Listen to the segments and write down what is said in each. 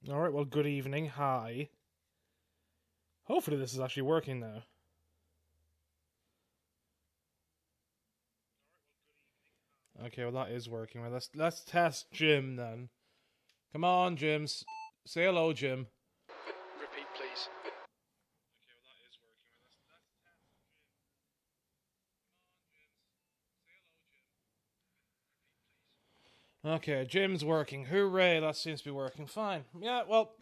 Alright, well, good evening. Hi. Hopefully this is actually working now. Okay, well that is working. Well, let's test Jim then. Come on, Jim. Say hello, Jim. Repeat, please. Okay, Jim's working. Hooray, that seems to be working fine. Yeah, well,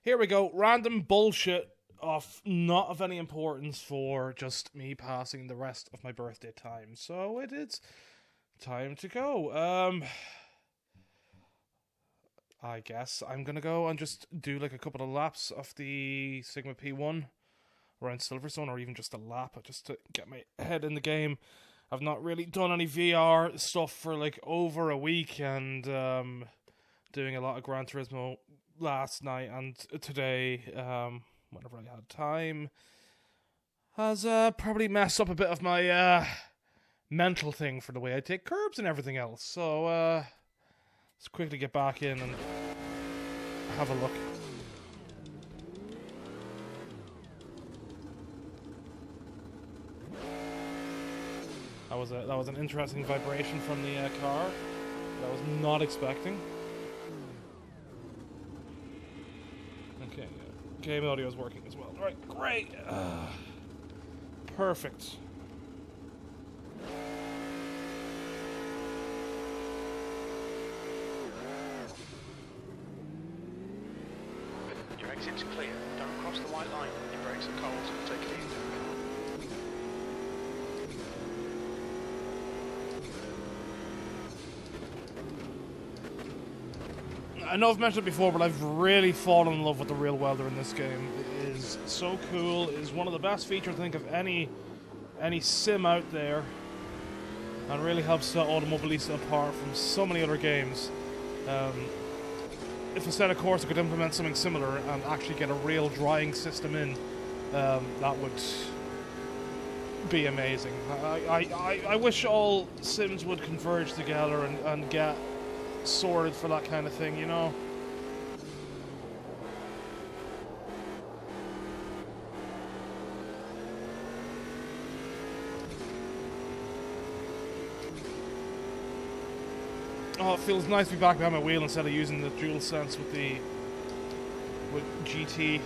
here we go. Random bullshit of not of any importance for just me passing the rest of my birthday time. So it is time to go. I guess I'm gonna go and just do like a couple of laps of the Sigma P1 around Silverstone, or even just a lap, just to get my head in the game. I've not really done any VR stuff for like over a week, and doing a lot of Gran Turismo last night and today, whenever I had time, has probably messed up a bit of my mental thing for the way I take curbs and everything else. So let's quickly get back in and have a look. That was an interesting vibration from the car that I was not expecting. Okay, game audio is working as well. All right, great, perfect. Your exit's clear. Don't cross the white line. Your brakes are cold. Take it easy. I know I've mentioned it before, but I've really fallen in love with the real welder in this game. It is so cool. It is one of the best features, I think, of any sim out there, and really helps Automobilista apart from so many other games. If instead, of course, I could implement something similar and actually get a real drying system in, that would be amazing. I wish all sims would converge together and get sorted for that kind of thing, you know? Oh, it feels nice to be back behind my wheel instead of using the dual sense with GT.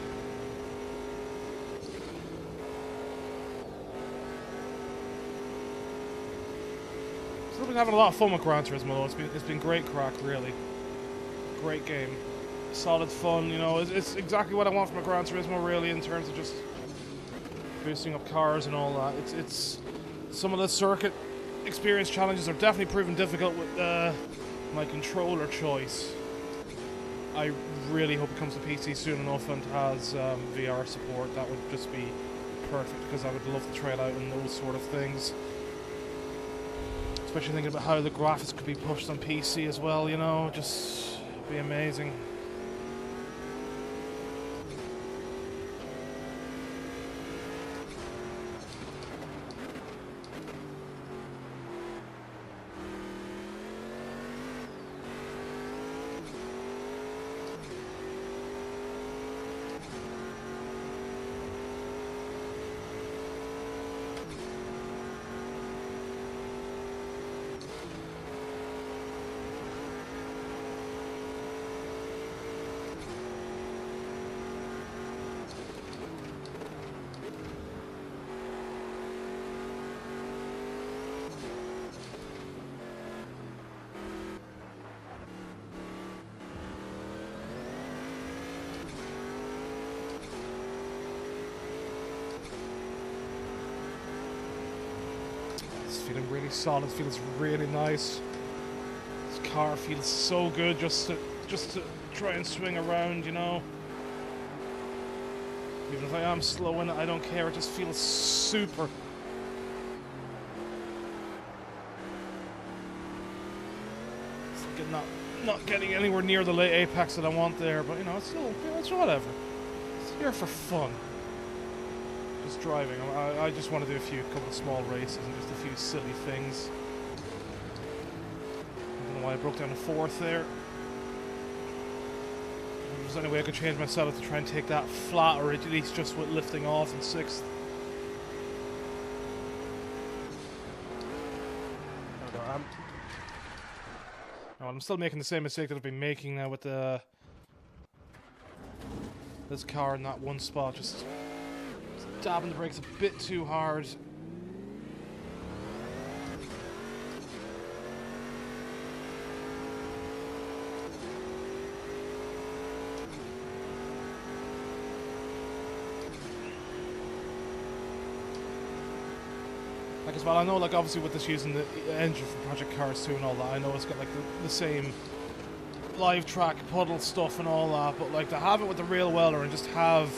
So I've been having a lot of fun with Gran Turismo though. It's been great crack, really. Great game. Solid fun, you know, it's exactly what I want from a Gran Turismo, really, in terms of just boosting up cars and all that. It's some of the circuit experience challenges are definitely proven difficult with my controller choice. I really hope it comes to PC soon enough and has VR support. That would just be perfect, because I would love to try it out and those sort of things. Especially thinking about how the graphics could be pushed on PC as well, you know, just be amazing. It's feeling really solid, feels really nice. This car feels so good just to try and swing around, you know. Even if I am slow in it, I don't care, it just feels super. It's like not getting anywhere near the late apex that I want there, but you know, it's still, it's whatever. It's here for fun. Just driving. I just want to do a couple of small races and just a few silly things. I don't know why I broke down a fourth there. there's any way I could change my setup to try and take that flat, or at least just with lifting off in 6th. There we go. I'm still making the same mistake that I've been making now with this car in that one spot, just dabbing the brakes a bit too hard. Like as well, I know, like obviously with this using the engine from Project Cars 2 and all that, I know it's got like the same live track puddle stuff and all that, but like to have it with the real welder and just have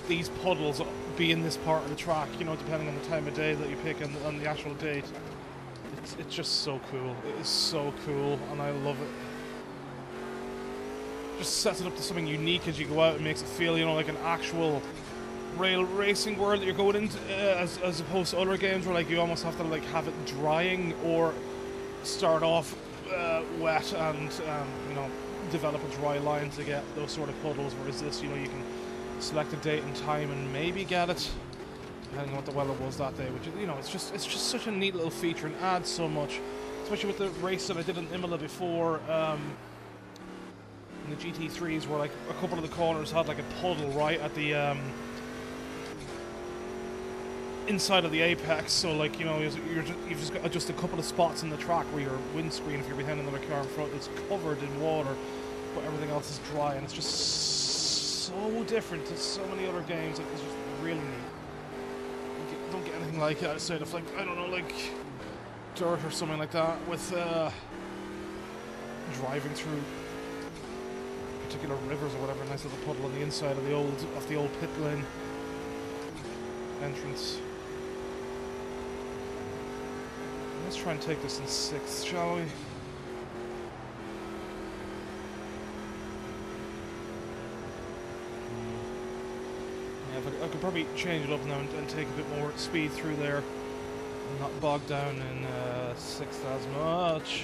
these puddles be in this part of the track, you know, depending on the time of day that you pick and on the actual date, it's just so cool. It is so cool, and I love it. Just sets it up to something unique as you go out and makes it feel, you know, like an actual rail racing world that you're going into, as opposed to other games where like you almost have to like have it drying or start off wet and you know, develop a dry line to get those sort of puddles. Whereas this, you know, you can select a date and time and maybe get it depending on what the weather was that day. Which, you know, it's just such a neat little feature and adds so much, especially with the race that I did in Imola before. In the GT3s, where like a couple of the corners had like a puddle right at the inside of the apex, so like, you know, you've just got just a couple of spots in the track where your windscreen, if you're behind another car in front, is covered in water, but everything else is dry, and it's just so different to so many other games. Like, it's just really neat. Don't get anything like it outside of like, I don't know, like dirt or something like that with driving through particular rivers or whatever. Nice little puddle on the inside of the old pit lane entrance. Let's try and take this in 6th, shall we? Yeah, I could probably change it up now and take a bit more speed through there and not bog down in 6th as much.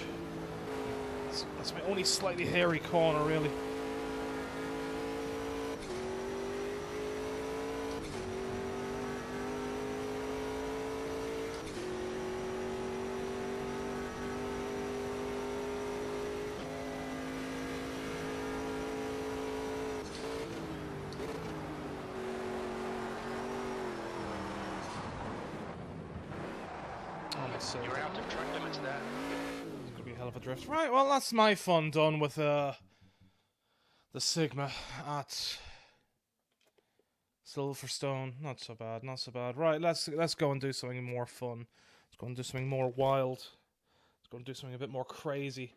That's my only slightly hairy corner, really. You're out of track limits there. It's gonna be a hell of a drift. Right, well, that's my fun done with the Sigma at Silverstone. Not so bad, not so bad. Right, let's go and do something more fun. Let's go and do something more wild. Let's go and do something a bit more crazy.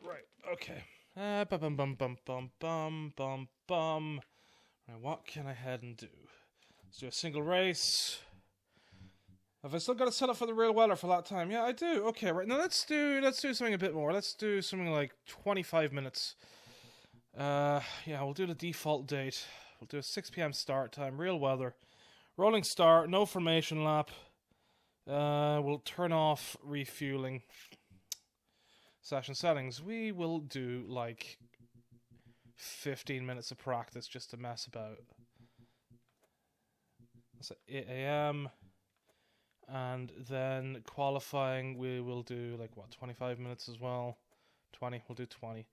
Right, okay. Bum bum bum bum bum bum bum. Right, what can I head and do? Let's do a single race. Have I still got it set up for the real weather for that time? Yeah, I do. Okay, right now let's do something a bit more. Let's do something like 25 minutes. Yeah, we'll do the default date. We'll do a 6 p.m. start time, real weather, rolling start, no formation lap. We'll turn off refueling. Session settings. We will do like 15 minutes of practice just to mess about. That's at 8 a.m. And then qualifying, we will do like what, 25 minutes as well. 20. We'll do 20.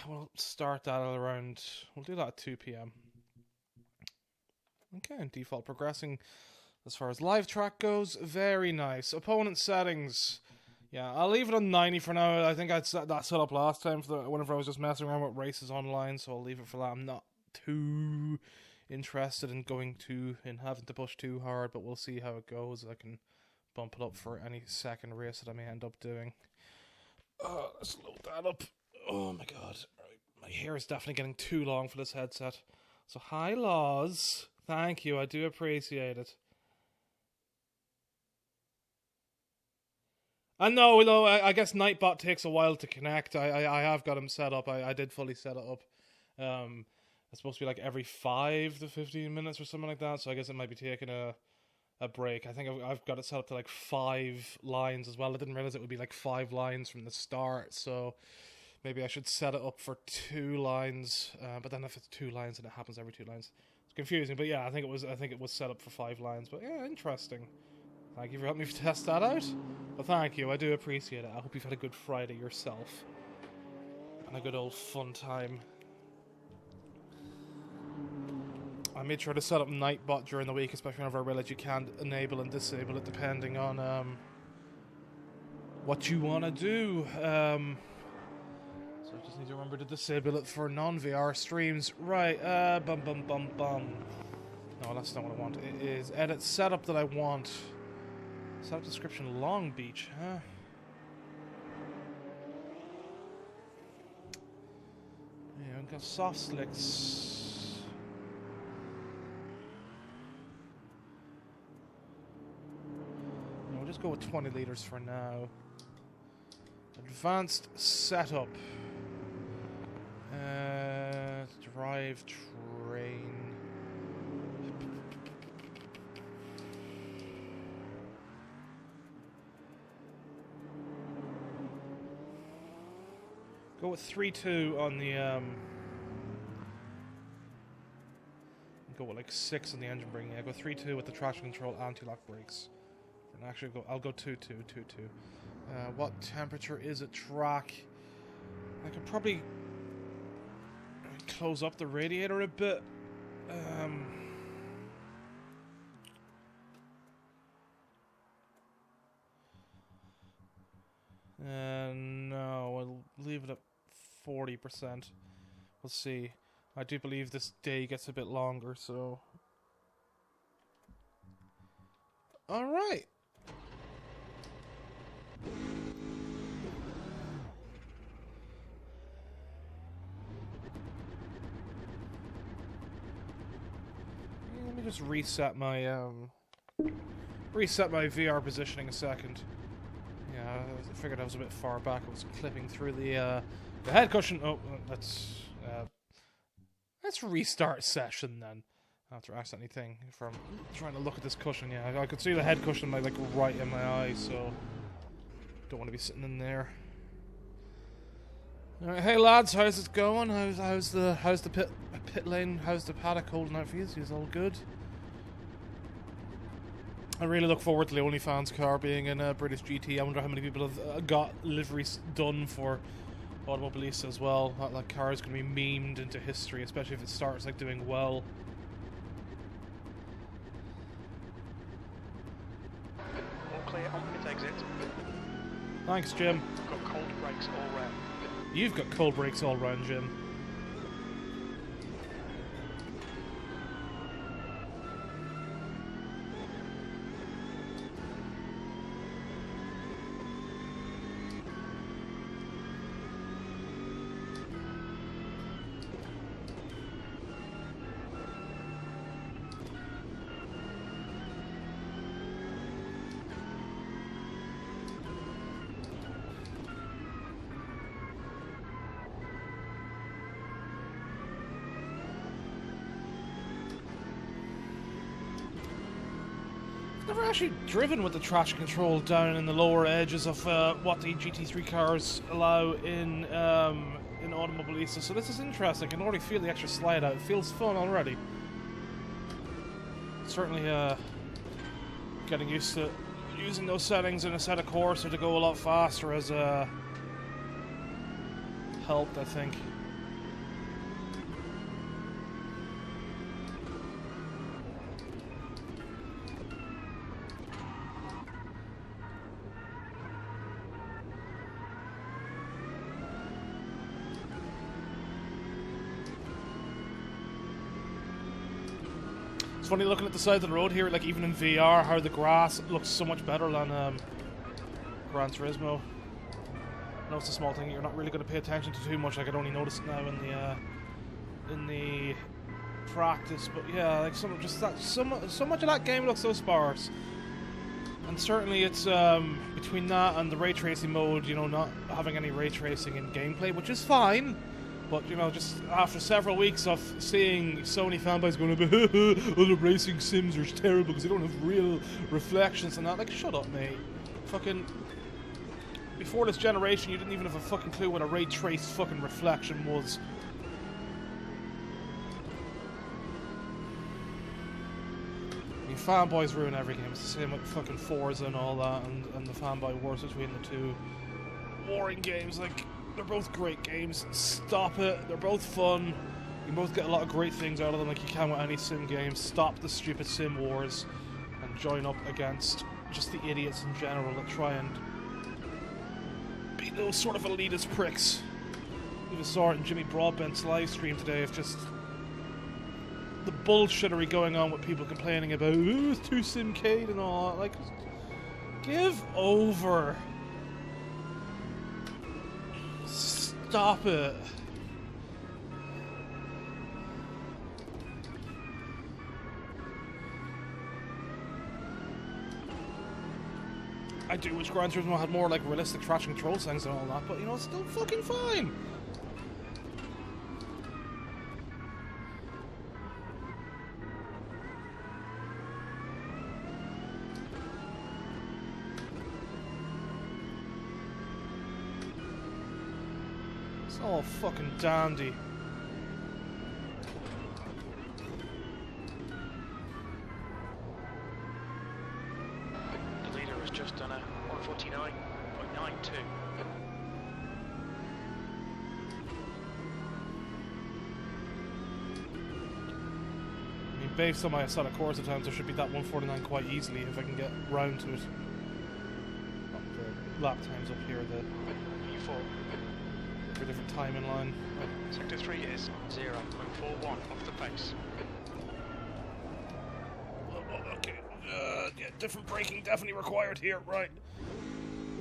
We'll start that around. We'll do that at 2 p.m. Okay, and default progressing as far as live track goes. Very nice. Opponent settings. Yeah, I'll leave it on 90 for now. I think I'd set that set up last time for whenever I was just messing around with races online, so I'll leave it for that. I'm not too interested in having to push too hard, but we'll see how it goes. I can bump it up for any second race that I may end up doing. Let's load that up. Oh my god. Right. My hair is definitely getting too long for this headset. So hi Laws. Thank you, I do appreciate it. And no, I guess Nightbot takes a while to connect. I have got him set up. I did fully set it up. It's supposed to be like every 5 to 15 minutes or something like that. So I guess it might be taking a a brake. I think I've got it set up to like 5 lines as well. I didn't realize it would be like 5 lines from the start, so maybe I should set it up for 2 lines. But then if it's 2 lines and it happens every 2 lines, it's confusing. But yeah, I think it was set up for 5 lines. But yeah, interesting. Thank you for helping me test that out. Well, thank you. I do appreciate it. I hope you've had a good Friday yourself and a good old fun time. I made sure to set up Nightbot during the week, especially whenever I realize you can't enable and disable it depending on what you want to do. So I just need to remember to disable it for non-VR streams. Right, No, that's not what I want. It is edit setup that I want. Setup description Long Beach, huh? Yeah, we've got soft slicks. Just go with 20 liters for now. Advanced setup. Drive train. Go with 3.2 on the go with like 6 on the engine braking. Yeah, go 3.2 with the traction control anti-lock brakes. And actually, I'll go 2.2. What temperature is it? Track. I could probably close up the radiator a bit. No, I'll leave it at 40%. We'll see. I do believe this day gets a bit longer, so. Alright. Let me just reset my VR positioning a second. Yeah, I figured I was a bit far back. I was clipping through the head cushion. Oh, let's restart session then. After accidentally thing from trying to look at this cushion. Yeah, I could see the head cushion like right in my eye, so don't want to be sitting in there. All right, hey lads, how's it going? How's the pit lane? How's the paddock holding out for you? Is all good? I really look forward to the OnlyFans car being in a British GT. I wonder how many people have got liveries done for Automobilista as well. That car is going to be memed into history, especially if it starts like doing well. All clear on pit exit. Thanks, Jim. Got cold brakes all round. You've got cold brakes all round, Jim. Never actually driven with the traction control down in the lower edges of what the GT3 cars allow in Automobilista, so this is interesting. I can already feel the extra slide out. It feels fun already. Certainly getting used to using those settings in a set of Corsa to go a lot faster has helped, I think. It's funny looking at the side of the road here, like even in VR, how the grass looks so much better than Gran Turismo. I know it's a small thing you're not really going to pay attention to too much. I could only notice it now in the practice, but yeah, like so much of that game looks so sparse. And certainly it's between that and the ray tracing mode, you know, not having any ray tracing in gameplay, which is fine. But, you know, just after several weeks of seeing Sony fanboys going, other racing sims are terrible because they don't have real reflections and that. Like, shut up, mate. Fucking... Before this generation, you didn't even have a fucking clue what a ray traced fucking reflection was. I mean, fanboys ruin every game. It's the same with fucking Forza and all that, and the fanboy wars between the two. Warring games, like... They're both great games. Stop it. They're both fun. You can both get a lot of great things out of them like you can with any sim game. Stop the stupid sim wars and join up against just the idiots in general that try and be those sort of elitist pricks. We even saw it in Jimmy Broadbent's live stream today of just the bullshittery going on with people complaining about it's too simcade and all that. Like, give over. Stop it. I do wish Gran Turismo had more like realistic traction control settings and all that, but you know, it's still fucking fine. It's all fucking dandy. The leader has just done a 149.92. I mean, based on my set of course attempts, there should be that 149 quite easily if I can get round to it. Oh, the lap times up here, the Q4. for a different time in line. Sector 3 is 0.41 off the pace. Okay, yeah, different braking definitely required here, right.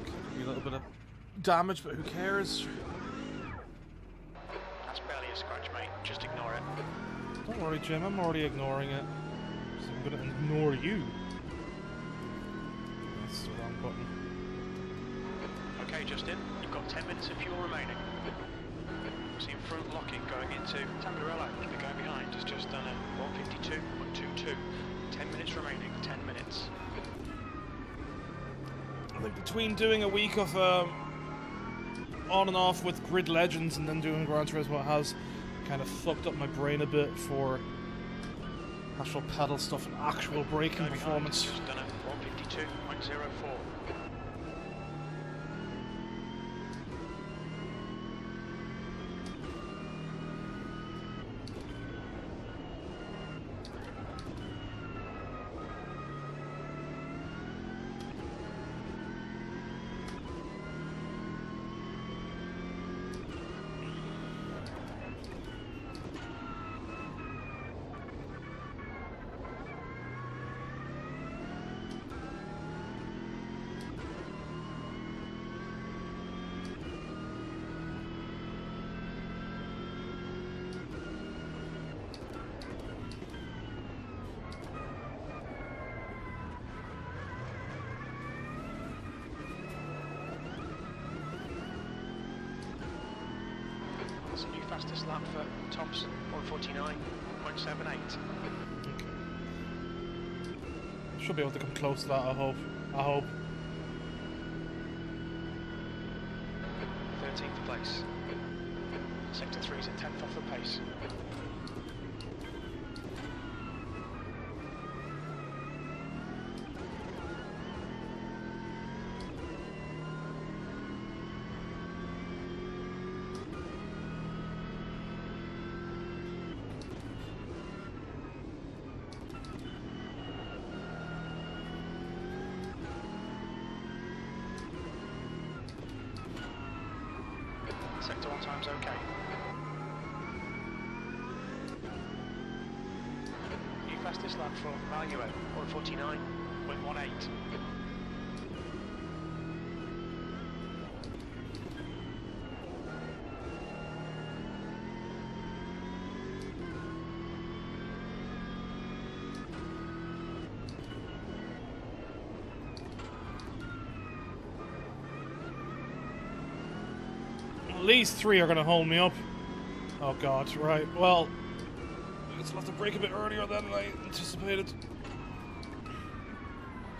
Okay, a little bit of damage, but who cares? That's barely a scratch, mate. Just ignore it. Don't worry, Jim, I'm already ignoring it. So I'm gonna ignore you. That's the wrong button. Okay, Justin, you've got 10 minutes of fuel remaining. Seen front locking going into Tamburello. The guy behind has just done a 152.22. 10 minutes remaining, 10 minutes. I think between doing a week of on and off with Grid Legends and then doing Gran Turismo, it has kind of fucked up my brain a bit for actual pedal stuff and actual braking performance. Just done a 152.04. That's a new fastest lap for Thompson, 149.78. Should be able to come close to that, I hope. 13th place. Sector 3 is a 10th off the pace. Sector 1 time's okay. New fastest lap for Manuel, 149.18. At least 3 are going to hold me up. Oh god, right. Well, it's have to brake a bit earlier than I anticipated.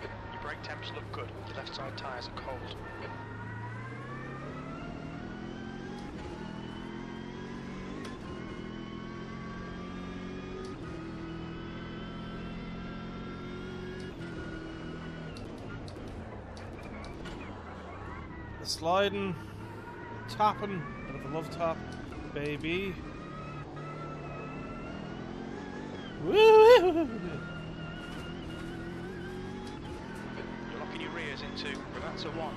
Your brake temps look good. The left side tyres are cold. Sliding, tapping, bit of a love tap, baby. Woo! You're locking your rears into, but that's a 1.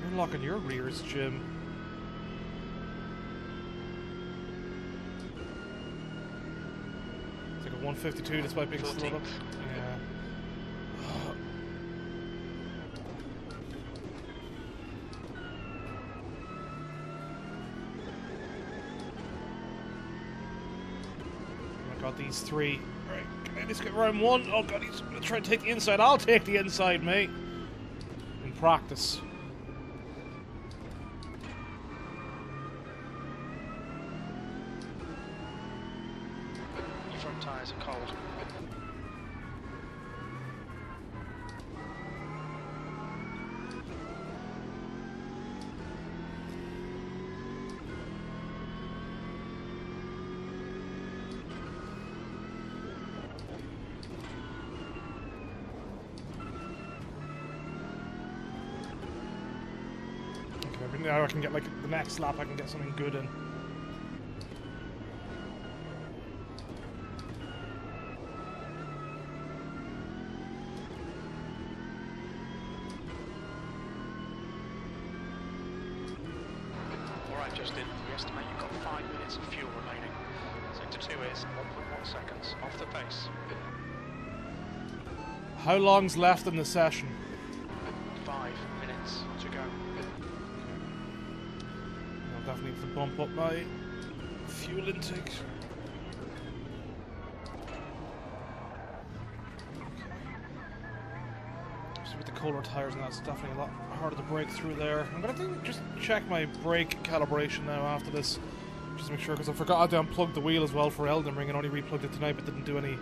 You're locking your rears, Jim. It's like a 152 despite being slowed up. Yeah. Got these 3. Alright, can I at least get round 1? Oh god, he's gonna try to take the inside. I'll take the inside, mate. In practice. Your front tyres are cold. Now I can get like the next lap I can get something good in. Alright Justin, we estimate you've got 5 minutes of fuel remaining. Sector 2 is 1.1 seconds off the pace. How long's left in the session? 5 minutes to go. I'll definitely need to bump up my fuel intake. So with the colder tires now, it's definitely a lot harder to brake through there. I'm gonna just check my brake calibration now after this, just to make sure, because I forgot to unplug the wheel as well for Elden Ring and only replugged it tonight, but didn't do any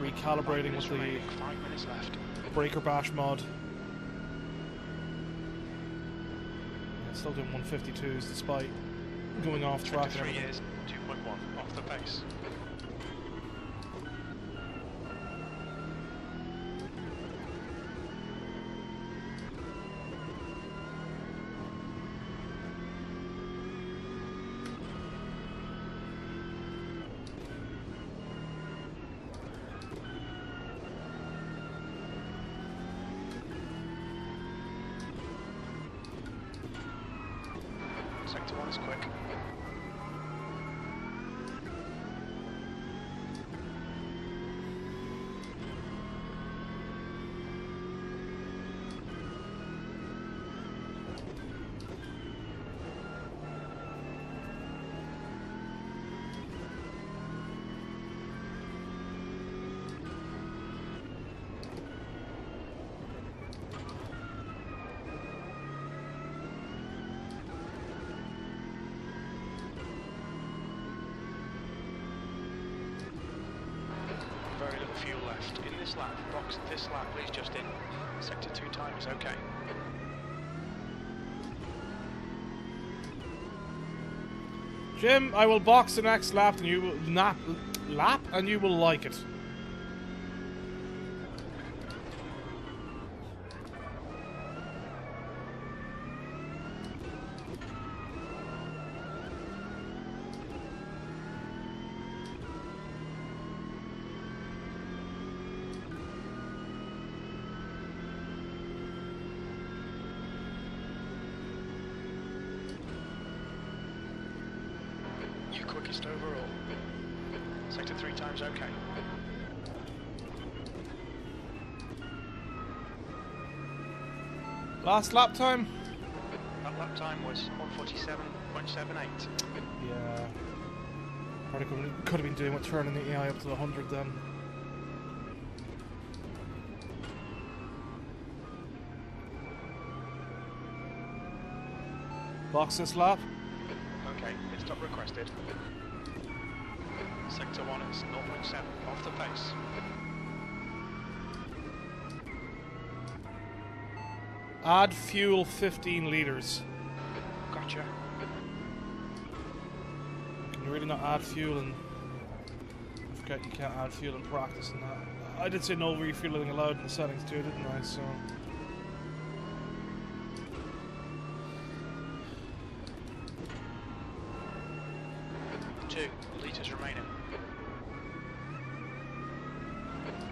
recalibrating with the 5 minutes left. breaker bash mod. Still doing 152s despite going off track and everything. Is 2.1 off the pace. Sector 1 is quick. Very little fuel left. In this lap, box this lap, please, Justin. Sector 2 time is okay. Jim, I will box the next lap and you will lap and you will like it. Your quickest overall. Sector 3 times okay. Last lap time? That lap time was 147.78. Yeah. Probably could have been doing what turning the AI up to 100 then. Box this lap. Okay, pit stop requested. Sector 1 is 0.7 off the pace. Add fuel 15 litres. Gotcha. Can you really not add fuel in... I forget you can't add fuel in practice and that. I did say no refueling allowed in the settings too, didn't I? So... 2 litres remaining.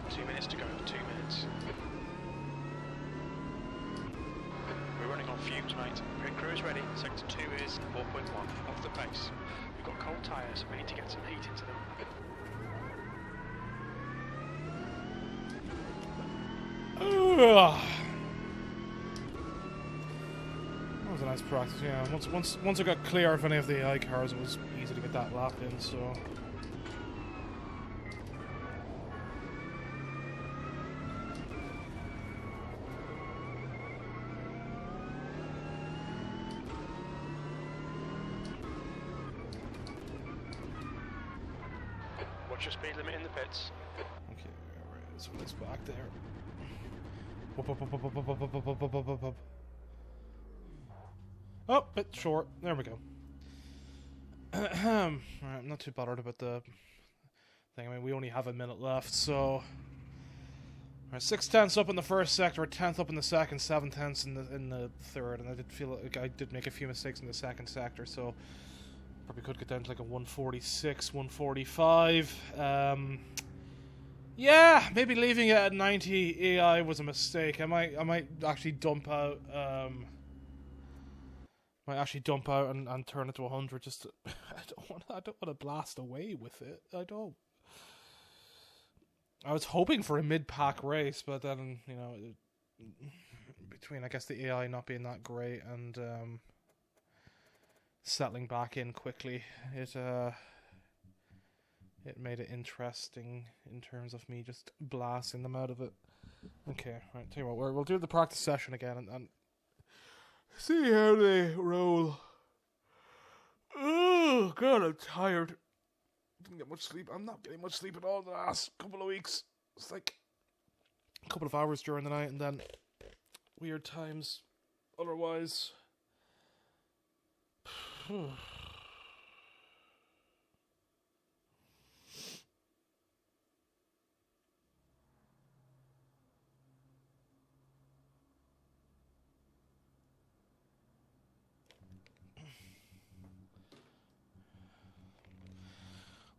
2 minutes to go, 2 minutes. We're running on fumes, mate. Pit crew is ready. Sector 2 is 4.1, off the pace. We've got cold tyres, we need to get some heat into them. That was a nice practice, yeah. Once I got clear of any of the AI cars, it was easy to get that lap in, so... Watch your speed limit in the pits. Okay, alright, so let's back there. Whoop, whoop, whoop, whoop, whoop, whoop, whoop, whoop, whoop, whoop, whoop. Oh, bit short. There we go. Right, I'm not too bothered about the thing. I mean, we only have a minute left, so... Right, 6 tenths up in the first sector, a tenth up in the second, 7 tenths in the third, and I did feel like I did make a few mistakes in the second sector, so probably could get down to like a 146, 145. Yeah, maybe leaving it at 90 AI was a mistake. I might actually dump out. Might actually dump out and turn it to 100. Just to, I don't want to blast away with it. I don't. I was hoping for a mid-pack race, but then between I guess the AI not being that great and settling back in quickly, it made it interesting in terms of me just blasting them out of it. Okay, right. Tell you what, we'll do the practice session again and see how they roll. Oh God, I'm tired. Didn't get much sleep. I'm not getting much sleep at all the last couple of weeks. It's like a couple of hours during the night and then weird times otherwise.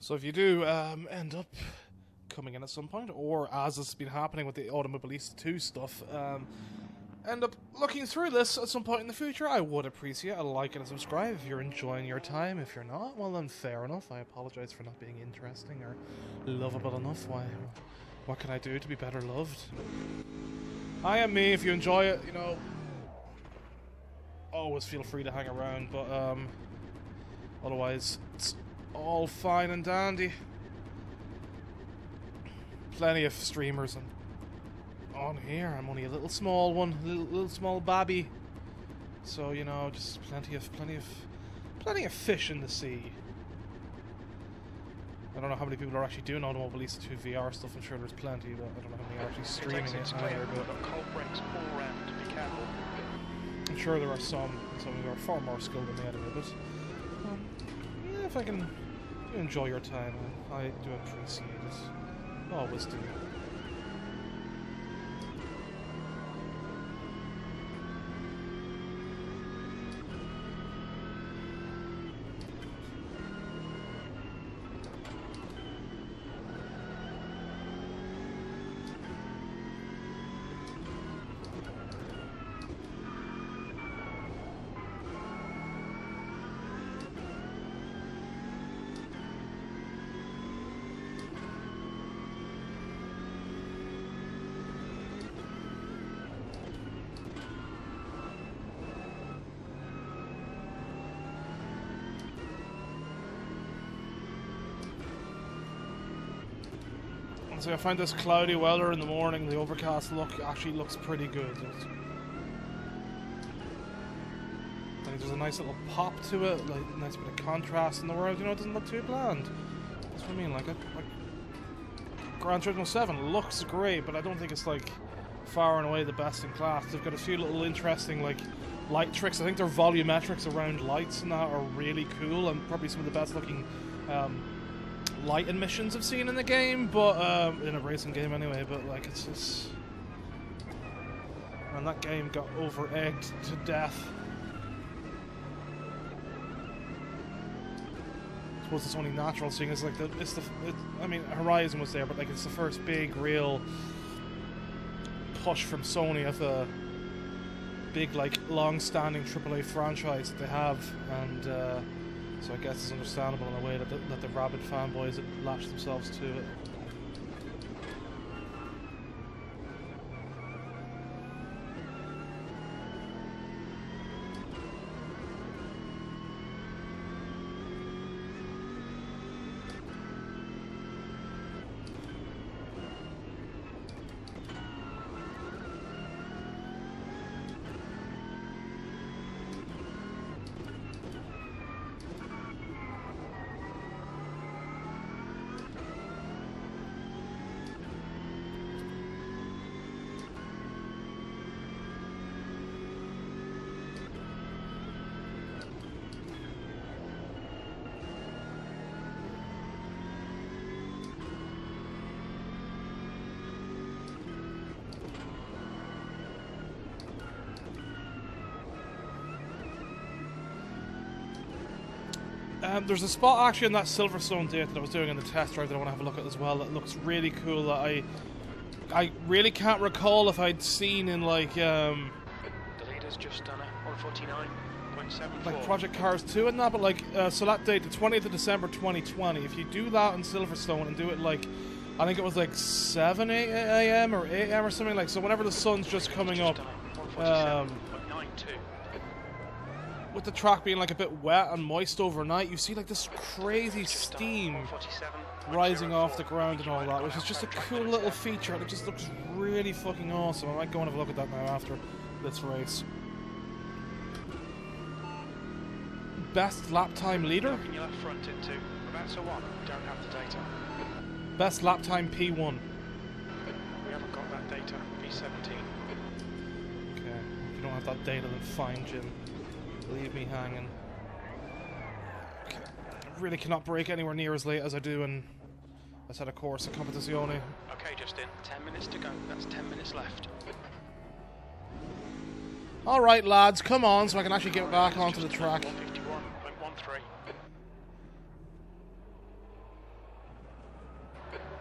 So if you do end up coming in at some point, or as has been happening with the Automobilista 2 stuff, end up looking through this at some point in the future, I would appreciate a like and a subscribe if you're enjoying your time. If you're not, well then fair enough. I apologise for not being interesting or lovable enough. What can I do to be better loved? I am me. If you enjoy it, always feel free to hang around, but otherwise it's all fine and dandy. Plenty of streamers on here. I'm only a little small one, little small babby. So just plenty of fish in the sea. I don't know how many people are actually doing Automobilista 2 VR stuff. I'm sure there's plenty, but I don't know how many are actually streaming it either. But cold brakes all around. Be careful. I'm sure there are some who are far more skilled than me anyway. But yeah, if I can enjoy your time, I do appreciate it. Always do. So I find this cloudy weather in the morning, the overcast look actually looks pretty good. Like, there's a nice little pop to it, like a nice bit of contrast in the world. You know, it doesn't look too bland. That's what I mean. Like Gran Turismo 7 looks great, but I don't think it's like far and away the best in class. They've got a few little interesting like light tricks. I think their volumetrics around lights and that are really cool, and probably some of the best looking light emissions I've seen in the game, but in a racing game anyway. But like, it's just, and that game got over-egged to death. I suppose it's only natural, seeing as like I mean, Horizon was there, but like it's the first big real push from Sony of a big like long-standing AAA franchise that they have, and so I guess it's understandable in a way that the rabid fanboys have latched themselves to it. There's a spot actually in that Silverstone date that I was doing in the test drive that I want to have a look at as well. That looks really cool. That I really can't recall if I'd seen in like the leader's just done a 149.74. like Project Cars 2 and that, but like so that date, the 20th of December 2020. If you do that in Silverstone and do it like, I think it was like 7 a.m. or 8 a.m. or something, like, so whenever the sun's just coming up. With the track being like a bit wet and moist overnight, you see like this crazy steam rising off the ground and all that, which is just a cool little feature, and it just looks really fucking awesome. I might go and have a look at that now after this race. Best lap time leader? Best lap time P1. We haven't got that data, P17. Okay, if you don't have that data, then fine, Jim. Leave me hanging. Okay. I really cannot brake anywhere near as late as I do in a set of course at Competizione. Okay, Justin, 10 minutes to go. That's 10 minutes left. Alright, lads, come on, so I can actually get back onto the track. 151.13.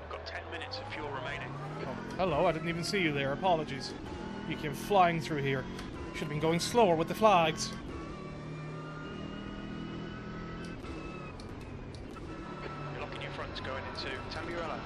Got 10 minutes of fuel remaining. Oh, hello, I didn't even see you there. Apologies. You came flying through here. Should have been going slower with the flags. Going into Tamburello.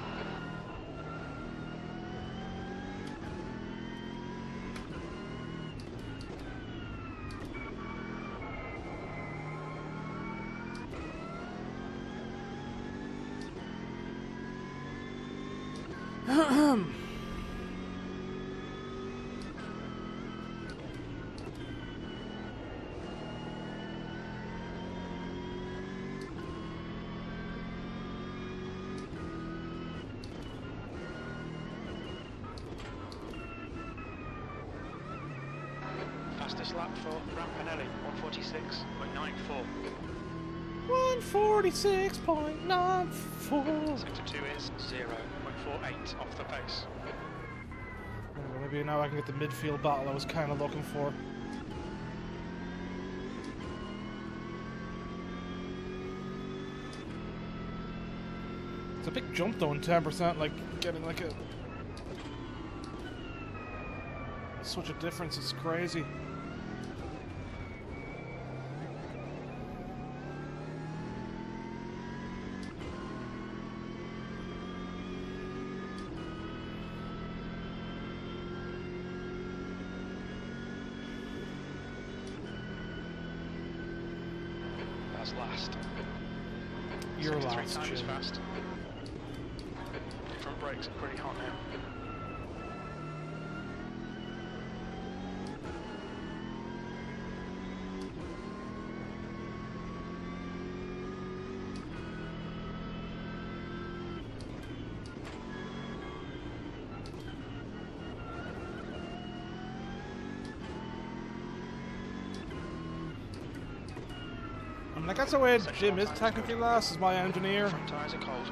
Fastest lap for Rampinelli, 146.94. 146.94. Sector 2 is 0.48 off the pace. Maybe now I can get the midfield battle I was kind of looking for. It's a big jump though in 10%, like getting like a... Such a difference, it's crazy. That's last. You're 63 last, times Jim. fast. Front brakes are pretty hot now. I mean, I guess the way Section Jim one is tyres technically good. last as my engineer. Front tyres are cold.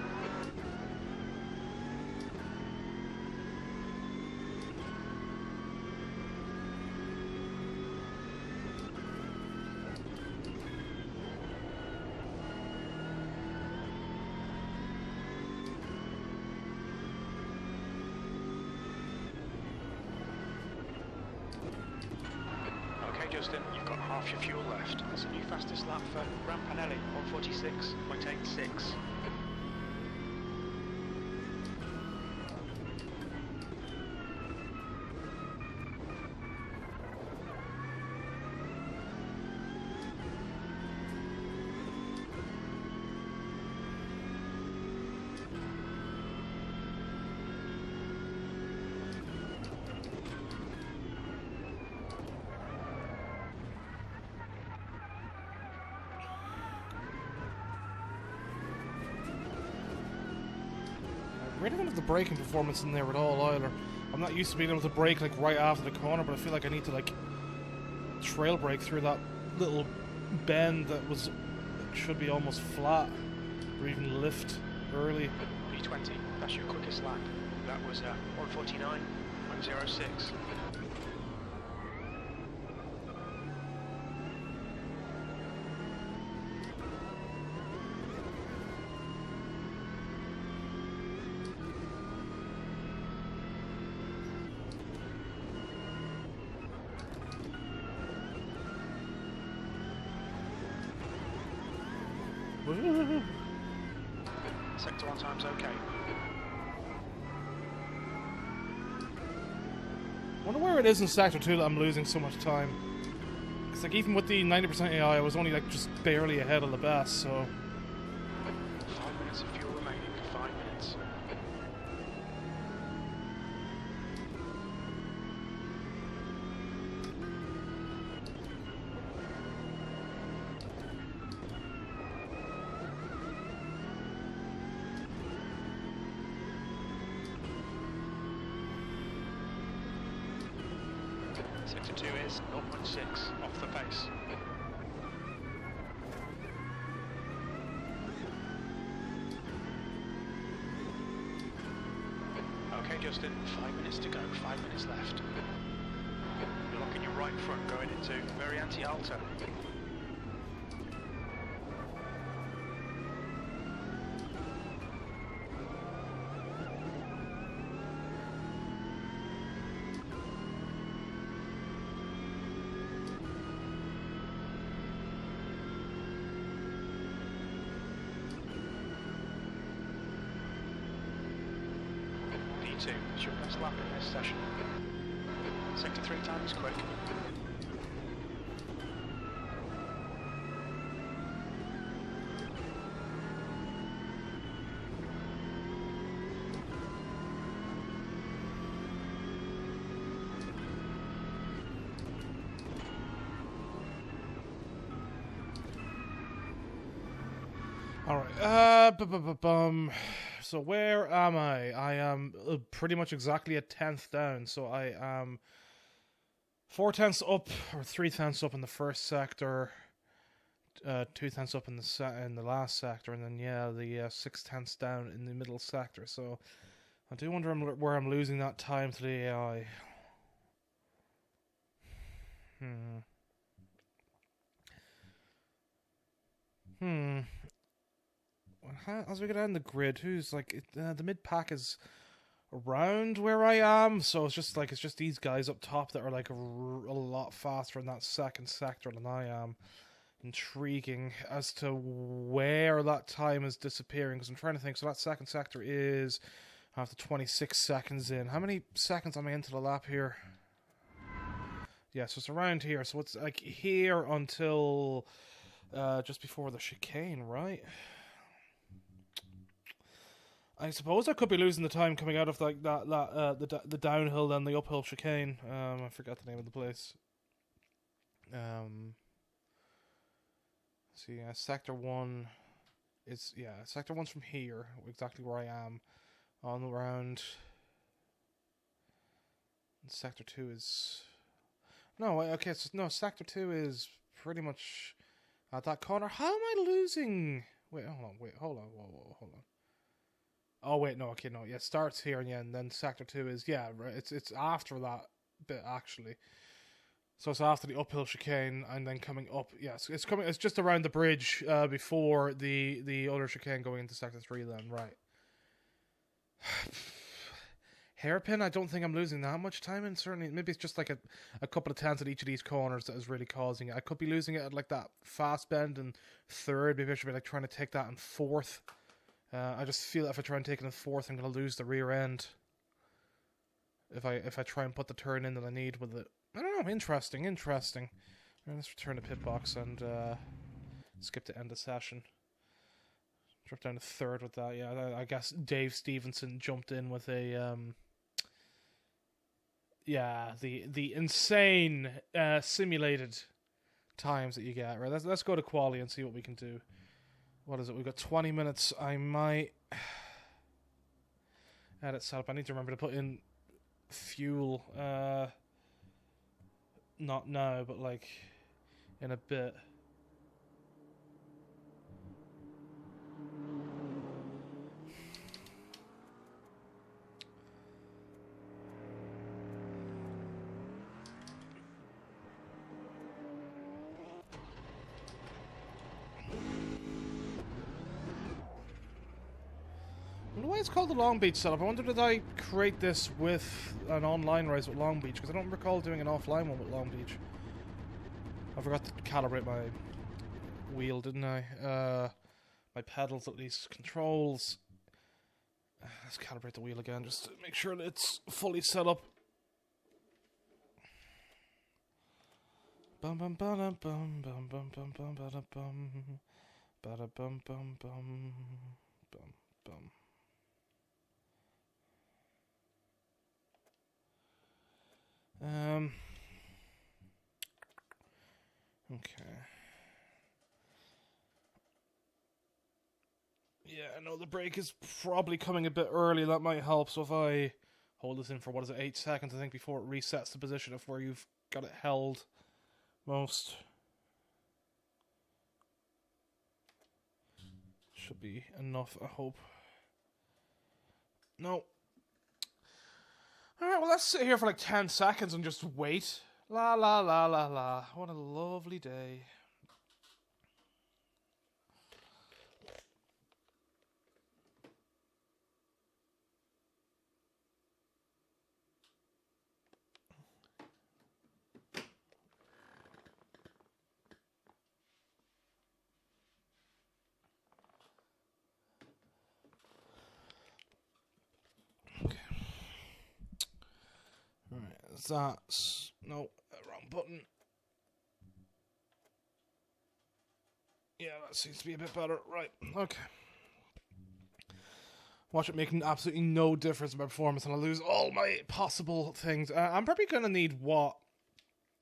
Okay, Justin, you've got half your fuel left. That's a new fastest lap for Rampanelli, 146.86. I really don't have the braking performance in there at all either. I'm not used to being able to brake like right after the corner, but I feel like I need to like trail brake through that little bend that should be almost flat, or even lift early. P20, that's your quickest lap. That was 149.06. Sector 1 time's okay. Wonder where it is in Sector 2 that I'm losing so much time. It's like even with the 90% AI, I was only like just barely ahead of the best, so... 5 minutes of fuel remaining, 5 minutes. Sector 2 is 0.6 off the pace. Okay, Justin, 5 minutes to go, 5 minutes left. You're locking your right front going into very anti-alto. P2 is your best lap in this session. Sector 3 time is quick. Alright, so where am I? I am pretty much exactly a tenth down, so I am 4/10 up, or 3/10 up in the first sector, 2/10 up in the last sector, and then yeah, the 6/10 down in the middle sector, so I do wonder where I'm losing that time to the AI. As we go down the grid, who's like the mid pack is around where I am, so it's just these guys up top that are like a lot faster in that second sector than I am. Intriguing as to where that time is disappearing, because I'm trying to think. So that second sector is after 26 seconds in. How many seconds am I into the lap here? Yeah, so it's around here. So it's like here until just before the chicane, right? I suppose I could be losing the time coming out of like the downhill and the uphill chicane. I forgot the name of the place. So yeah, sector 1 is sector 1's from here, exactly where I am, on around. And sector 2 is no, okay, so no, sector 2 is pretty much at that corner. How am I losing? Wait, hold on. Whoa, hold on. Oh wait, no, okay, no, yeah, it starts here and then sector 2 is, yeah, right, it's after that bit actually. So it's after the uphill chicane and then coming up. Yes, it's just around the bridge before the other chicane going into sector 3 then, right. Hairpin, I don't think I'm losing that much time in, certainly. Maybe it's just like a couple of tenths at each of these corners that is really causing it. I could be losing it at like that fast bend in 3rd. Maybe I should be like trying to take that in 4th. I just feel that if I try and take it in 4th, I'm going to lose the rear end. If I try and put the turn in that I need with it. I don't know, interesting. Let's return to pit box and skip to end the session. Drop down to 3rd with that. Yeah, I guess Dave Stevenson jumped in with a the insane simulated times that you get. Right, let's go to quali and see what we can do. What is it? We've got 20 minutes. I might edit setup. I need to remember to put in fuel. Not now, but like in a bit. I wonder why it's called the Long Beach setup. I wonder did I create this with an online race with Long Beach, because I don't recall doing an offline one with Long Beach. I forgot to calibrate my wheel, didn't I? My pedals at least. Controls. Let's calibrate the wheel again just to make sure that it's fully set up. Bum bum bum bum bum bum bum bum bum bum bum bum bum bum bum. Okay. Yeah, I know the brake is probably coming a bit early. That might help. So if I hold this in for, 8 seconds, I think, before it resets the position of where you've got it held most. Should be enough, I hope. No. Alright, well, let's sit here for like 10 seconds and just wait. La la la la la. What a lovely day. Okay. Alright, that's... No, wrong button. Yeah, that seems to be a bit better. Right, okay. Watch it making absolutely no difference in my performance, and I'll lose all my possible things. I'm probably going to need, what?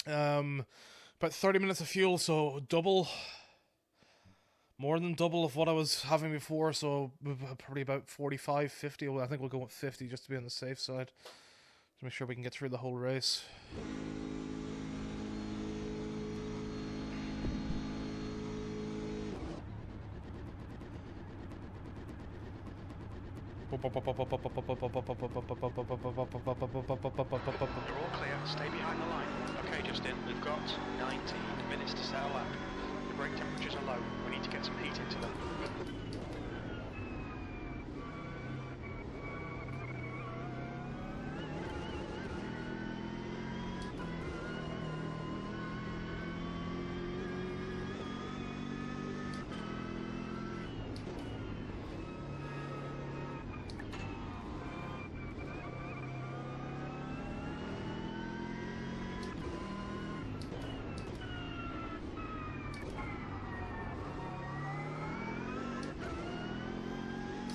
About 30 minutes of fuel, so double... More than double of what I was having before, so probably about 45, 50. Well, I think we'll go with 50 just to be on the safe side. To make sure we can get through the whole race. You're all clear, stay behind the line. Okay, Justin, we've got 19 minutes to set a lap. The brake temperatures are low, we need to get some heat into them.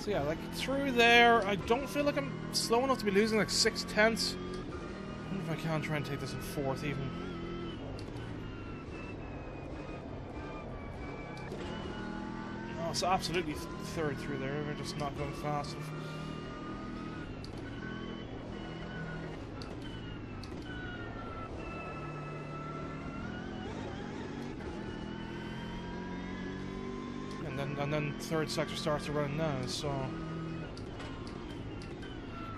So yeah, like through there, I don't feel like I'm slow enough to be losing like 6 tenths. I wonder if I can try and take this in 4th even. No, it's absolutely 3rd through there. We're just not going fast enough. and then third sector starts around now, so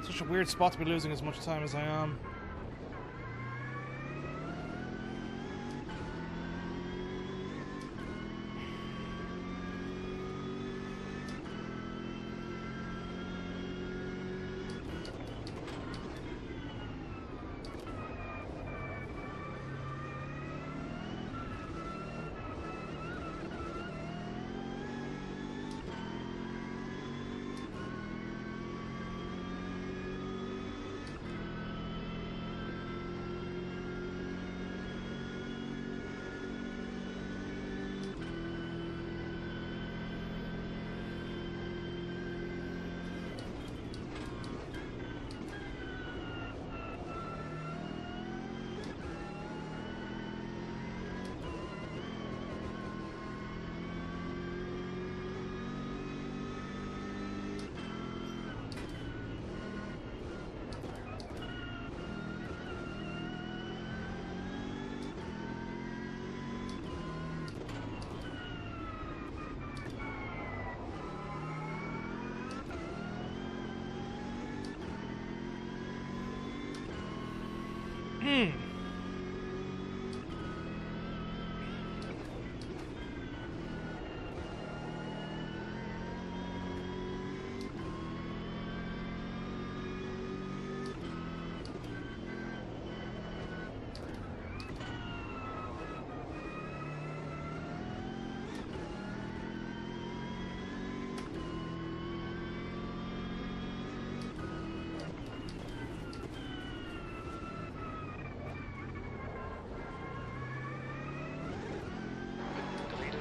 such a weird spot to be losing as much time as I am.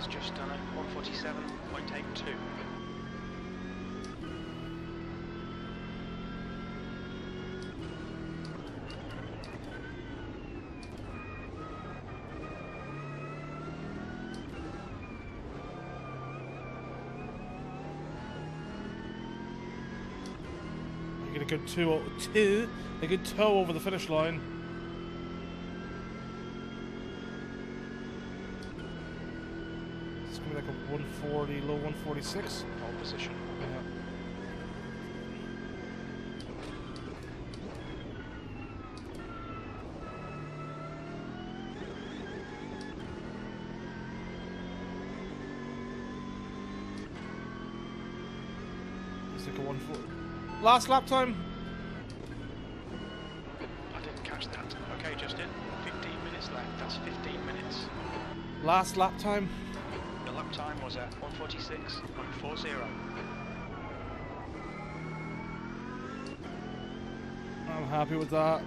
Just done at 147.82. You get a good a good toe over the finish line. Like a 140, low 146. Pole position. Yeah. It's like a 140. Last lap time. I didn't catch that. Okay, Justin. 15 minutes left. That's 15 minutes. Last lap time. The lap time was at 146.40. I'm happy with that.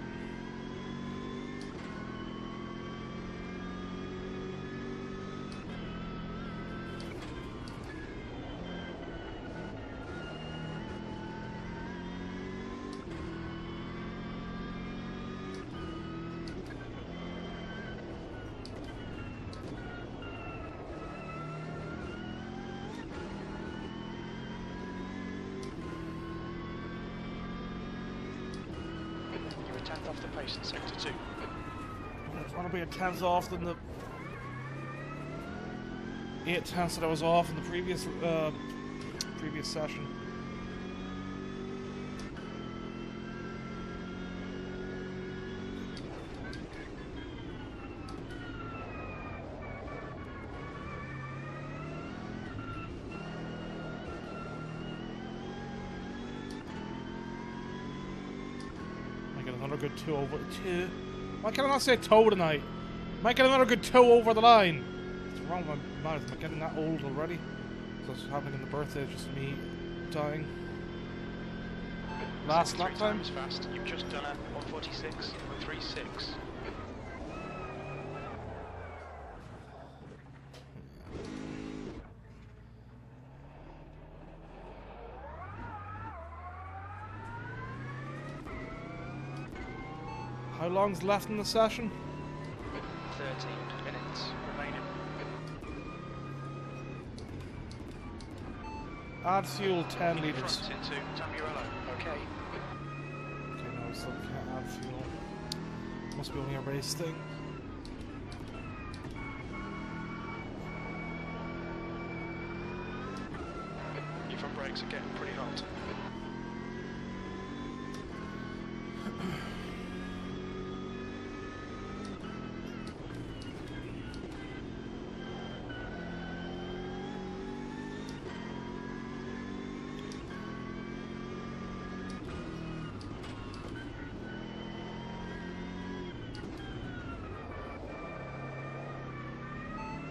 Off the pace in sector 2. I just want to be a tenth off than the 8 tenths that I was off in the previous session. Another good two over two. Why can I not say toe tonight? Might get another good toe over the line. What's wrong with my mouth? Am I getting that old already? So it's happening in the birthday, just me dying. Last lap time. Fast. You've just done a 146.36. How long's left in the session? 13 minutes remaining. Add fuel 10 litres. Into Tamburello. Okay. Okay, no, so can't add fuel. Must be only a race thing. things are getting pretty hot.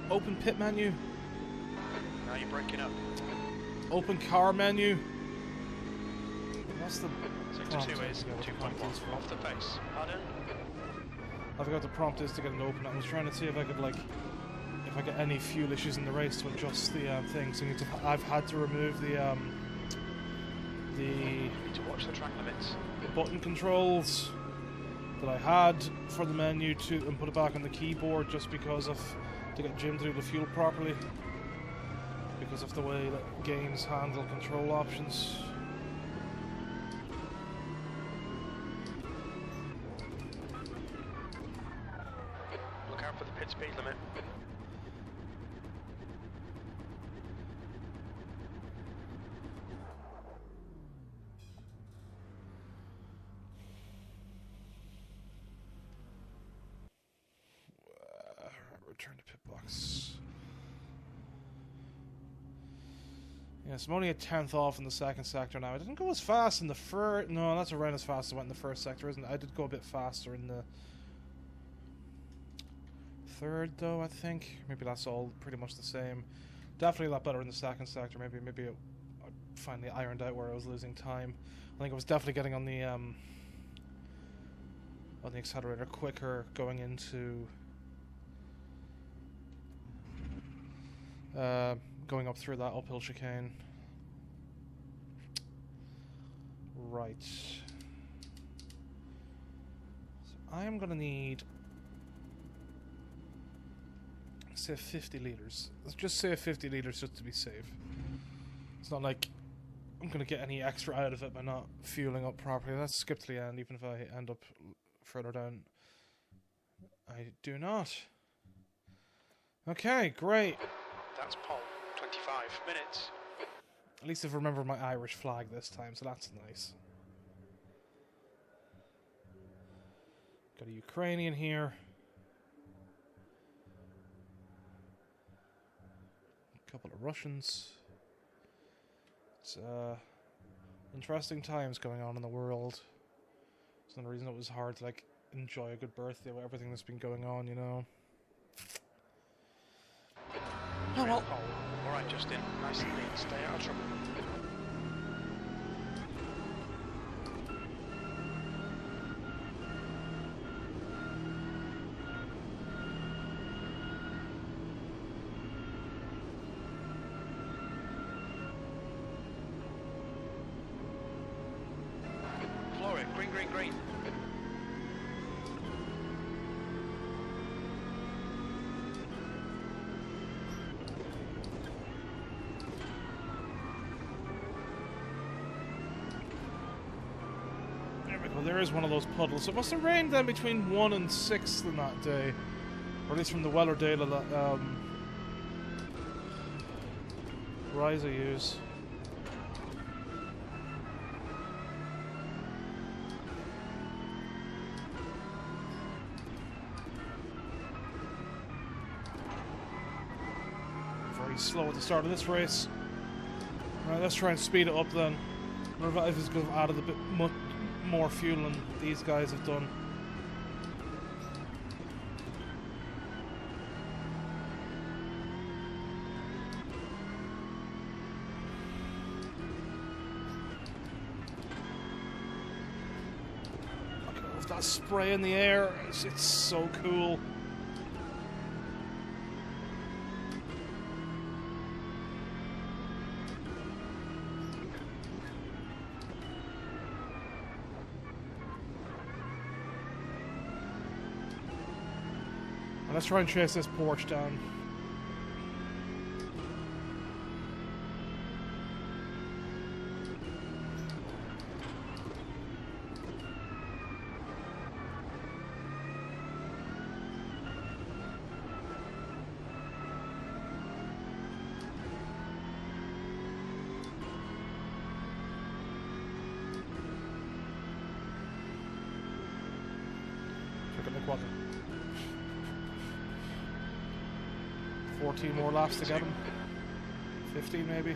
Open pit menu. Now you're breaking up. Open car menu. What's the Sector prompt? 2 is 2.1 off the pace. Pardon? I forgot the prompt is to get it open. I was trying to see if I could, like, if I get any fuel issues in the race to adjust the thing. So I've had to remove the You need to watch the track limits. button controls that I had for the menu and put it back on the keyboard just because of to get Jim to do the fuel properly, because of the way that games handle control options. Look out for the pit speed limit. Return to pit box. Yes, I'm only a 10th off in the second sector now. I didn't go as fast in the first. No, that's around as fast as I went in the first sector, isn't it? I did go a bit faster in the third, though, I think. Maybe that's all pretty much the same. Definitely a lot better in the second sector. Maybe I finally ironed out where I was losing time. I think I was definitely getting on the accelerator quicker going into going up through that uphill chicane. Right. So I am gonna need, say, 50 liters. Let's just say 50 liters just to be safe. It's not like I'm gonna get any extra out of it by not fueling up properly. Let's skip to the end, even if I end up further down. I do not. Okay, great. That's pole. 25 minutes. At least I've remembered my Irish flag this time, so that's nice. Got a Ukrainian here. A couple of Russians. It's interesting times going on in the world. It's another reason it was hard to, like, enjoy a good birthday with everything that's been going on, you know. Oh well. Alright, Justin. Nice and neat. Stay out of trouble. Floor it. Green, green, green. Well, there is one of those puddles. It must have rained then between 1 and 6 on that day. Or at least from the weather data that Rise I use. Very slow at the start of this race. Alright, let's try and speed it up then. Revive is going to have added a bit more fuel than these guys have done. Look at that spray in the air. It's so cool. Let's try and chase this Porsche down. 14 more laps to get him. 15 maybe.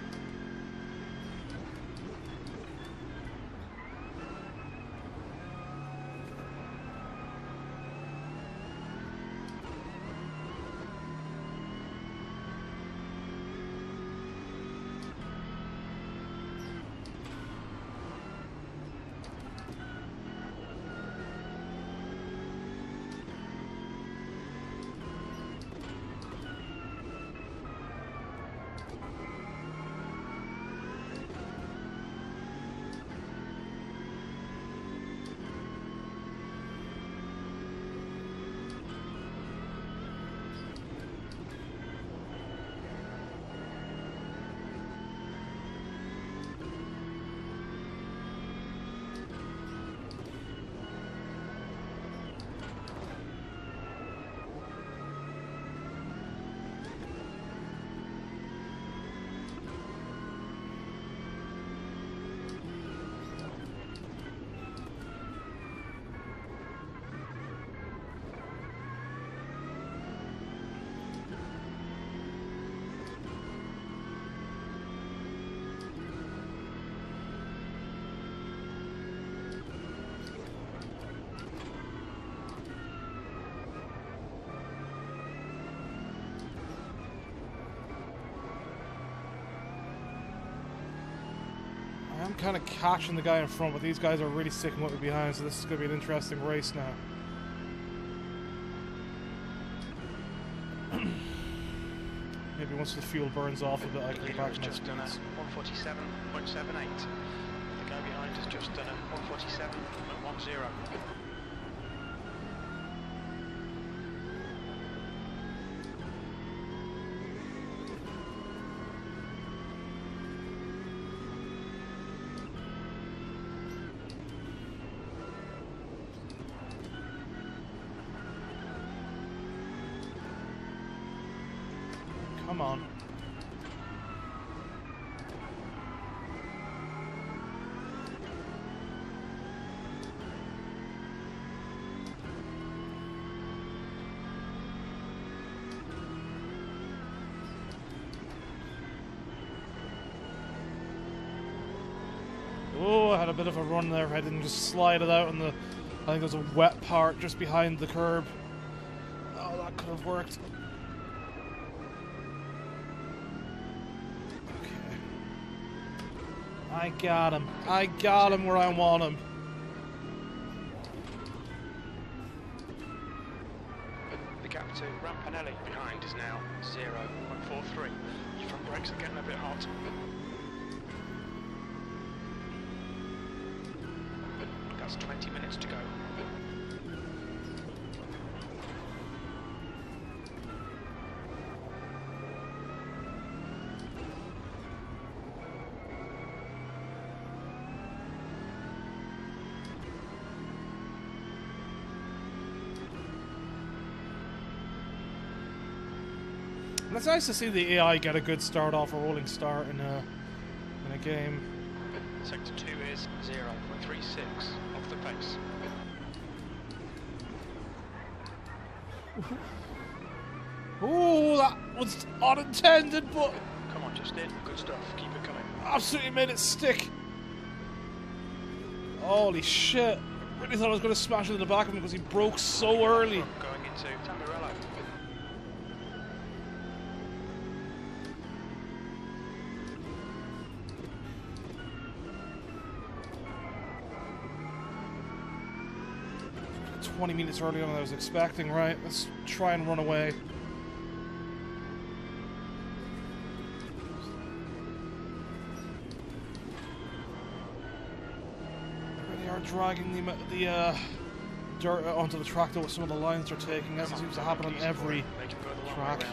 I'm kind of catching the guy in front, but these guys are really sticking with me behind, so this is going to be an interesting race now. Maybe once the fuel burns off a bit, I can get back to my just done a 147.78. The guy behind has just done a 147.10. Come on. Oh, I had a bit of a run there. I didn't just slide it out on the... I think there's a wet part just behind the curb. Oh, that could have worked. I got him. I got him where I want him. The gap to Rampanelli behind is now 0.43. Your front brakes are getting a bit hot. That's 20 minutes to go. It's nice to see the AI get a good start off, a rolling start in a game. Sector 2 is 0.36 off the pace. Ooh, that was unintended, but Come on, Justin. Good stuff. Keep it coming. absolutely made it stick. Holy shit. Really thought I was going to smash into the back of him because he broke so early. Going into Tamarello. – 20 minutes earlier than I was expecting, right? Let's try and run away. Really are dragging the dirt onto the track though with some of the lines they're taking, as it seems to happen on every track.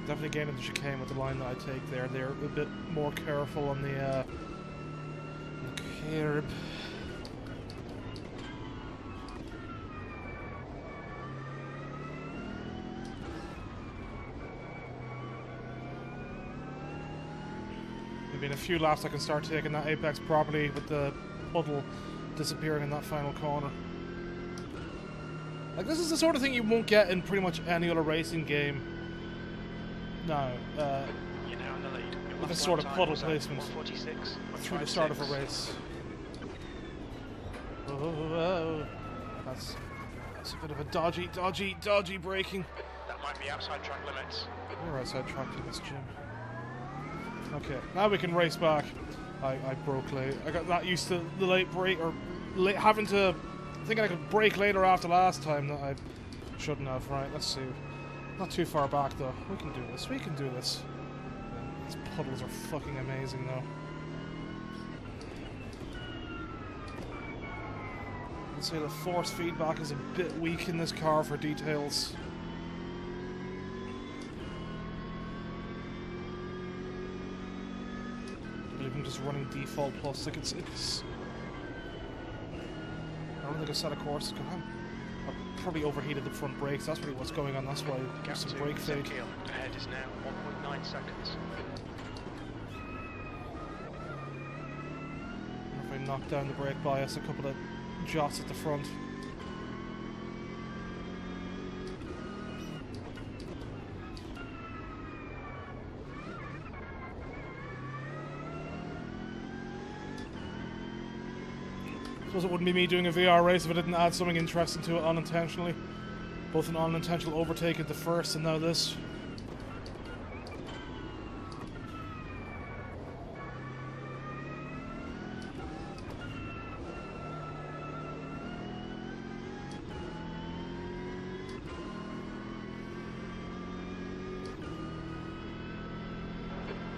Definitely getting into chicane with the line that I take there. They're a bit more careful on the curb. Maybe in a few laps I can start taking that apex properly with the puddle disappearing in that final corner. Like, this is the sort of thing you won't get in pretty much any other racing game. No, You're now in the lead. with this sort of puddle placement through the start of a race. Oh, that's a bit of a dodgy braking. That might be outside track limits. We're outside track limits, Jim. Okay, now we can race back. I broke late. I got that used to the late break, or having to thinking I could brake later after last time that I shouldn't have. Right, let's see. Not too far back though. We can do this. We can do this. These puddles are fucking amazing though. I'd say the force feedback is a bit weak in this car for details. Even just running default plus, like it's I don't think a set of courses can have. I probably overheated the front brakes. That's really what's going on. That's why there's some brake fade. Ahead is now 1.9 seconds. If I knock down the brake bias, a couple of jots at the front. I suppose it wouldn't be me doing a VR race if I didn't add something interesting to it unintentionally. Both an unintentional overtake at the first and now this.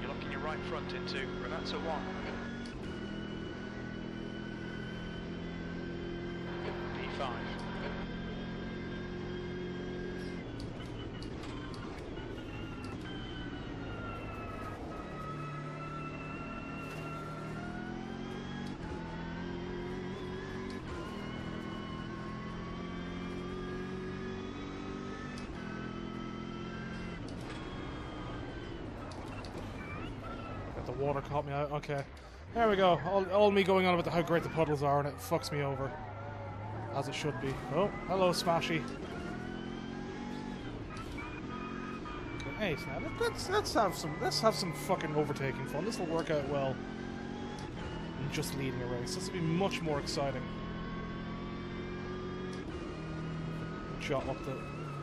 You're locking your right front into Renato 1. P5. The water caught me out. Okay. There we go. All me going on about how great the puddles are, and it fucks me over. As it should be. Oh, hello, Smashy. Okay, now let's have some fucking overtaking fun. This will work out well. And just leading a race. This will be much more exciting. Jot up the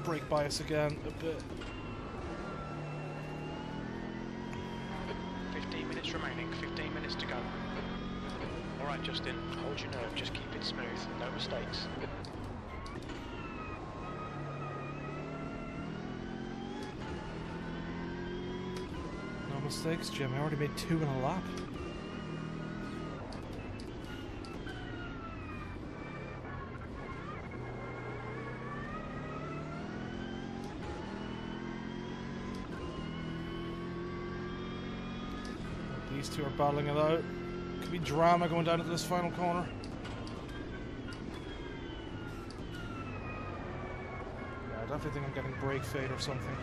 brake bias again a bit. 15 minutes remaining, 15 minutes to go. Alright Justin, hold your nerve, just keep it smooth, no mistakes. No mistakes, Jim. I already made 2 in a lap. These two are battling it out. Could be drama going down into this final corner. Yeah, I definitely think I'm getting brake fade or something.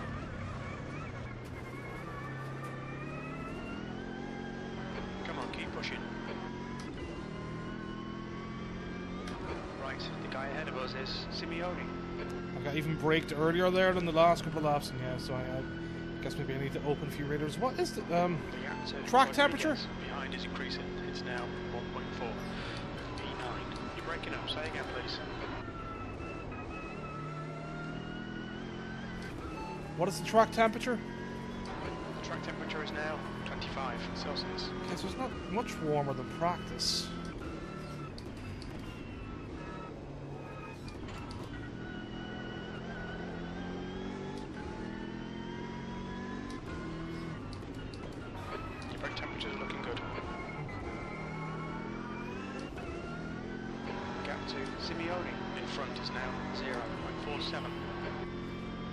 Come on, keep pushing. Right, the guy ahead of us is Simeone. I got even braked earlier there than the last couple of laps, and yeah, so I guess maybe I need to open a few radars. What is the track temperature? Behind is increasing. It's now 1.4. P9. You're breaking up. Say again, please. What is the track temperature? The track temperature is now 25 Celsius. Okay, so it's not much warmer than practice. Temperatures are looking good. Gap to Simeone in front is now 0.47.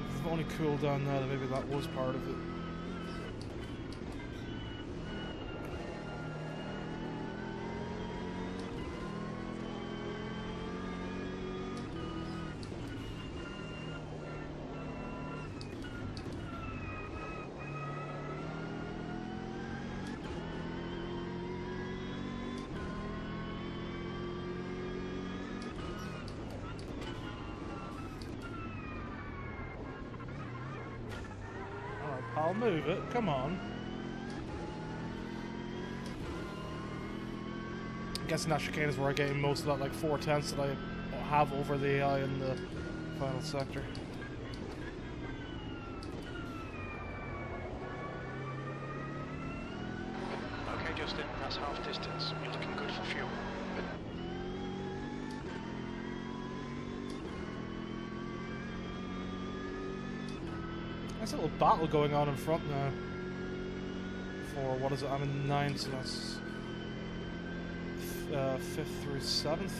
If I've only cooled down there, then maybe that was part of it. I'll move it. Come on. I'm guessing that chicane is where I gain most of that, like 4/10 that I have over the AI in the final sector. Okay, Justin, that's half distance. You're looking good for fuel. There's a little battle going on in front now. For, what is it, I'm in 9th, so that's 5th through 7th.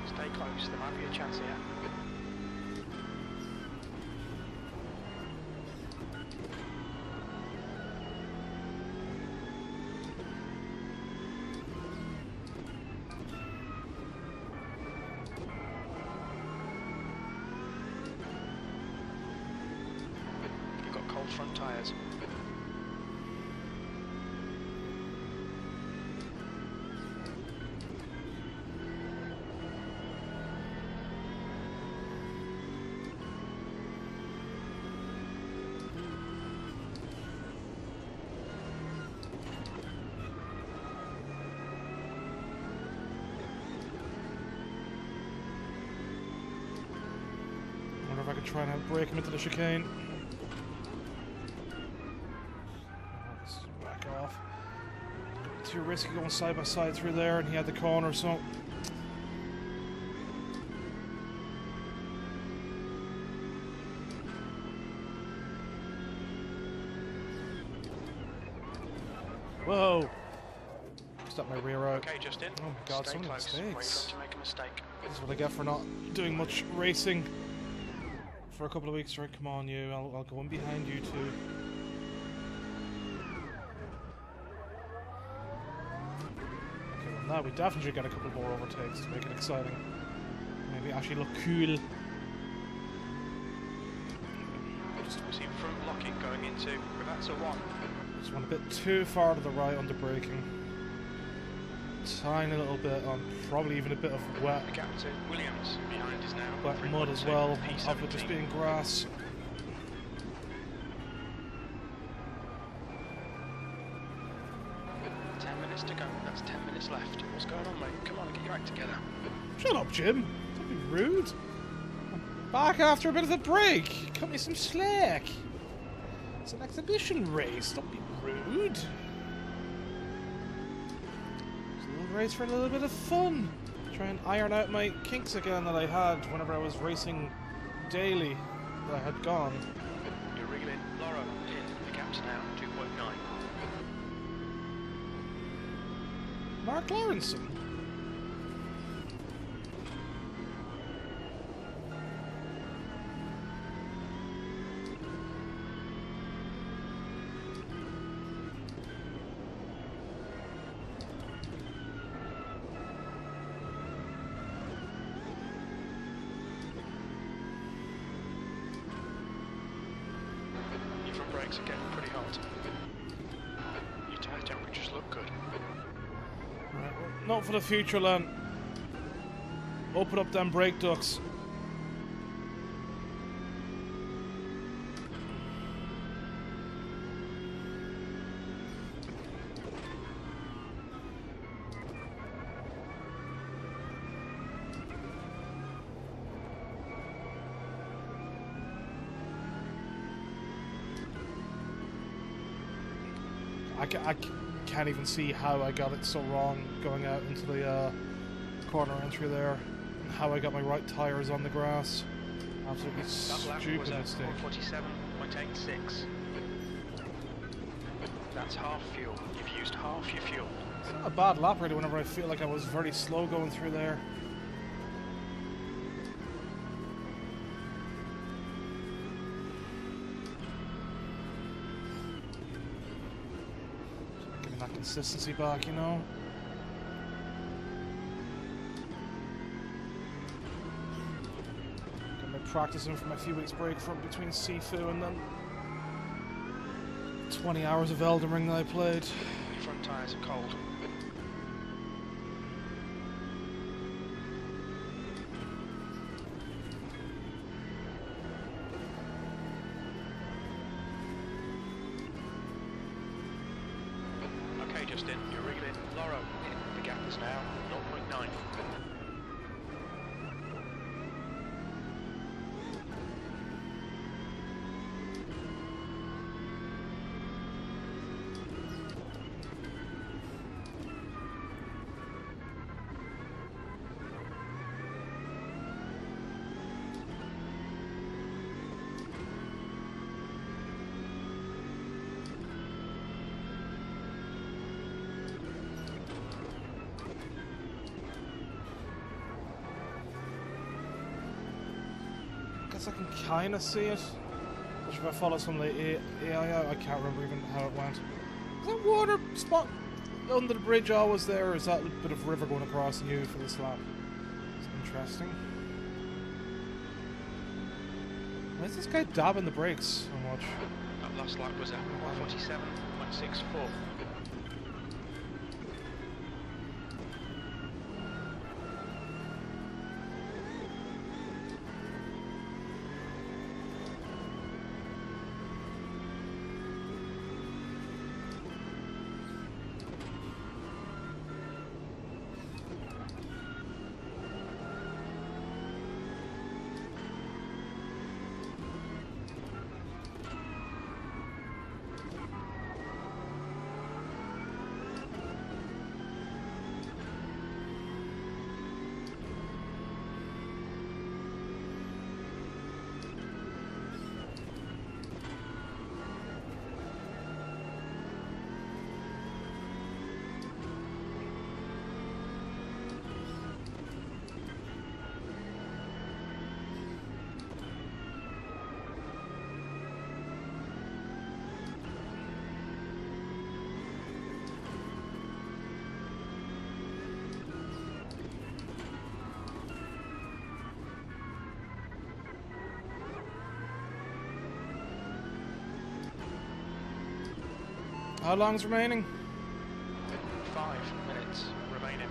Stay close, there might be a chance here. You've got cold front tyres. I wonder if I could try and break him into the chicane. Let's back off. Too risky going side by side through there, and he had the corner, so. Whoa! Stop my rear out. Okay, Justin. Oh my god, Stay so many close. Wait not mistakes. to make a mistake. This is what I get for not doing much racing for a couple of weeks. Right, come on, you. I'll go in behind you too. Okay, well now we definitely should get a couple more overtakes to make it exciting. Maybe actually look cool. We've seen front locking going into, but that's a 1. Just went a bit too far to the right under braking. Tiny little bit on, probably even a bit of wet. The gap to Williams behind is now. Wet mud as well, on top of it just being grass. P7. 10 minutes to go. That's 10 minutes left. What's going on, mate? Come on, get your act together. Shut up, Jim. Don't be rude. I'm back after a bit of a break. Cut me some slack. It's an exhibition race. Don't be rude. It's a little race for a little bit of fun. Try and iron out my kinks again that I had whenever I was racing daily that I had gone. You're wriggling. Laura, in. The gap's now 2.9. Mark Lawrenson. Your front brakes are getting pretty hot. Your tyre temperatures look good. Right, well, not for the future, Len. Open up them brake ducts. I can't even see how I got it so wrong going out into the corner entry there. And how I got my right tyres on the grass. Absolutely That lap stupid was at mistake. 147.86. That's half fuel. You've used half your fuel. It's not a bad lap really whenever I feel like I was very slow going through there. Getting that consistency back, you know. Got my practicing for my few weeks break from between Sifu and then 20 hours of Elden Ring that I played. Your front tyres are cold. Okay, Justin, you're reeling. Loro, the gap is now 0.9. I can kind of see it. If I follow some of the AI, I can't remember even how it went. Is that water spot under the bridge always there, or is that a bit of river going across new for this lap? It's interesting. Why is this guy dabbing the brakes so much? That last lap was at 147.64. How long's remaining? 5 minutes remaining.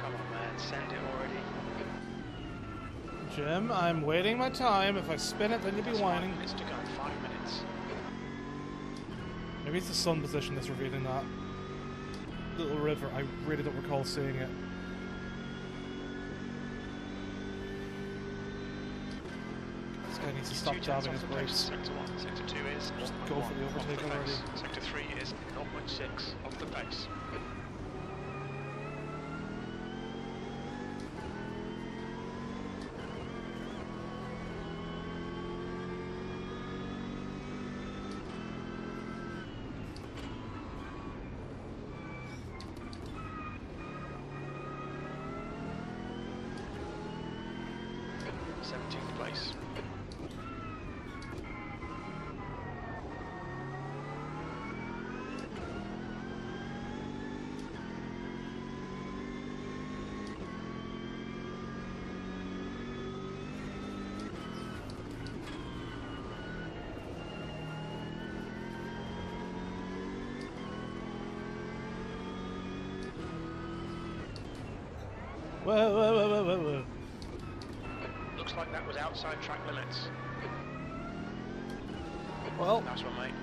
Come on, man, send it already. Jim, I'm waiting my time. If I spin it, then you'll be That's whining. 5 minutes to go. 5 minutes. Maybe it's the sun position that's revealing that little river. I really don't recall seeing it. This guy needs to stop dabbing his brakes. Sector 1, Sector 2 is Just 1.1 go for the off overtake the already. pace. Sector 3 is 0.6 off the pace. Place. Whoa. Looks like that was outside track limits. Well, Nice one, mate.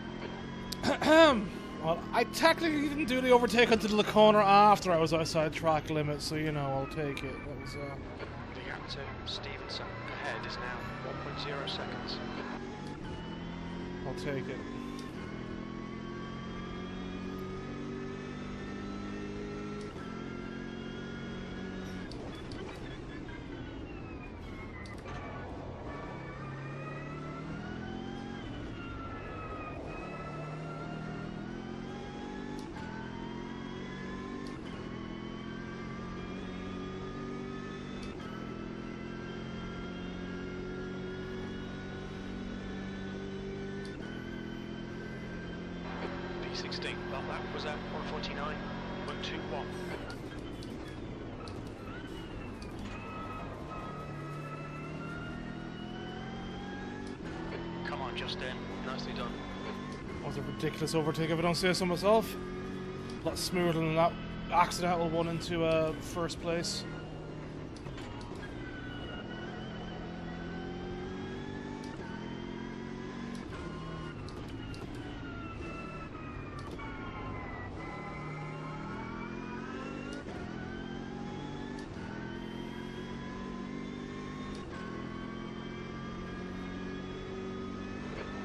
well, I technically didn't do the overtake until the corner after I was outside track limit, so you know, I'll take it. That was, The gap to Stevenson ahead is now 1.0 seconds. I'll take it. P16, well, that was at 149.21. Justin. Nicely done. That was a ridiculous overtake if I don't say so myself. A lot smoother than that accidental one into first place.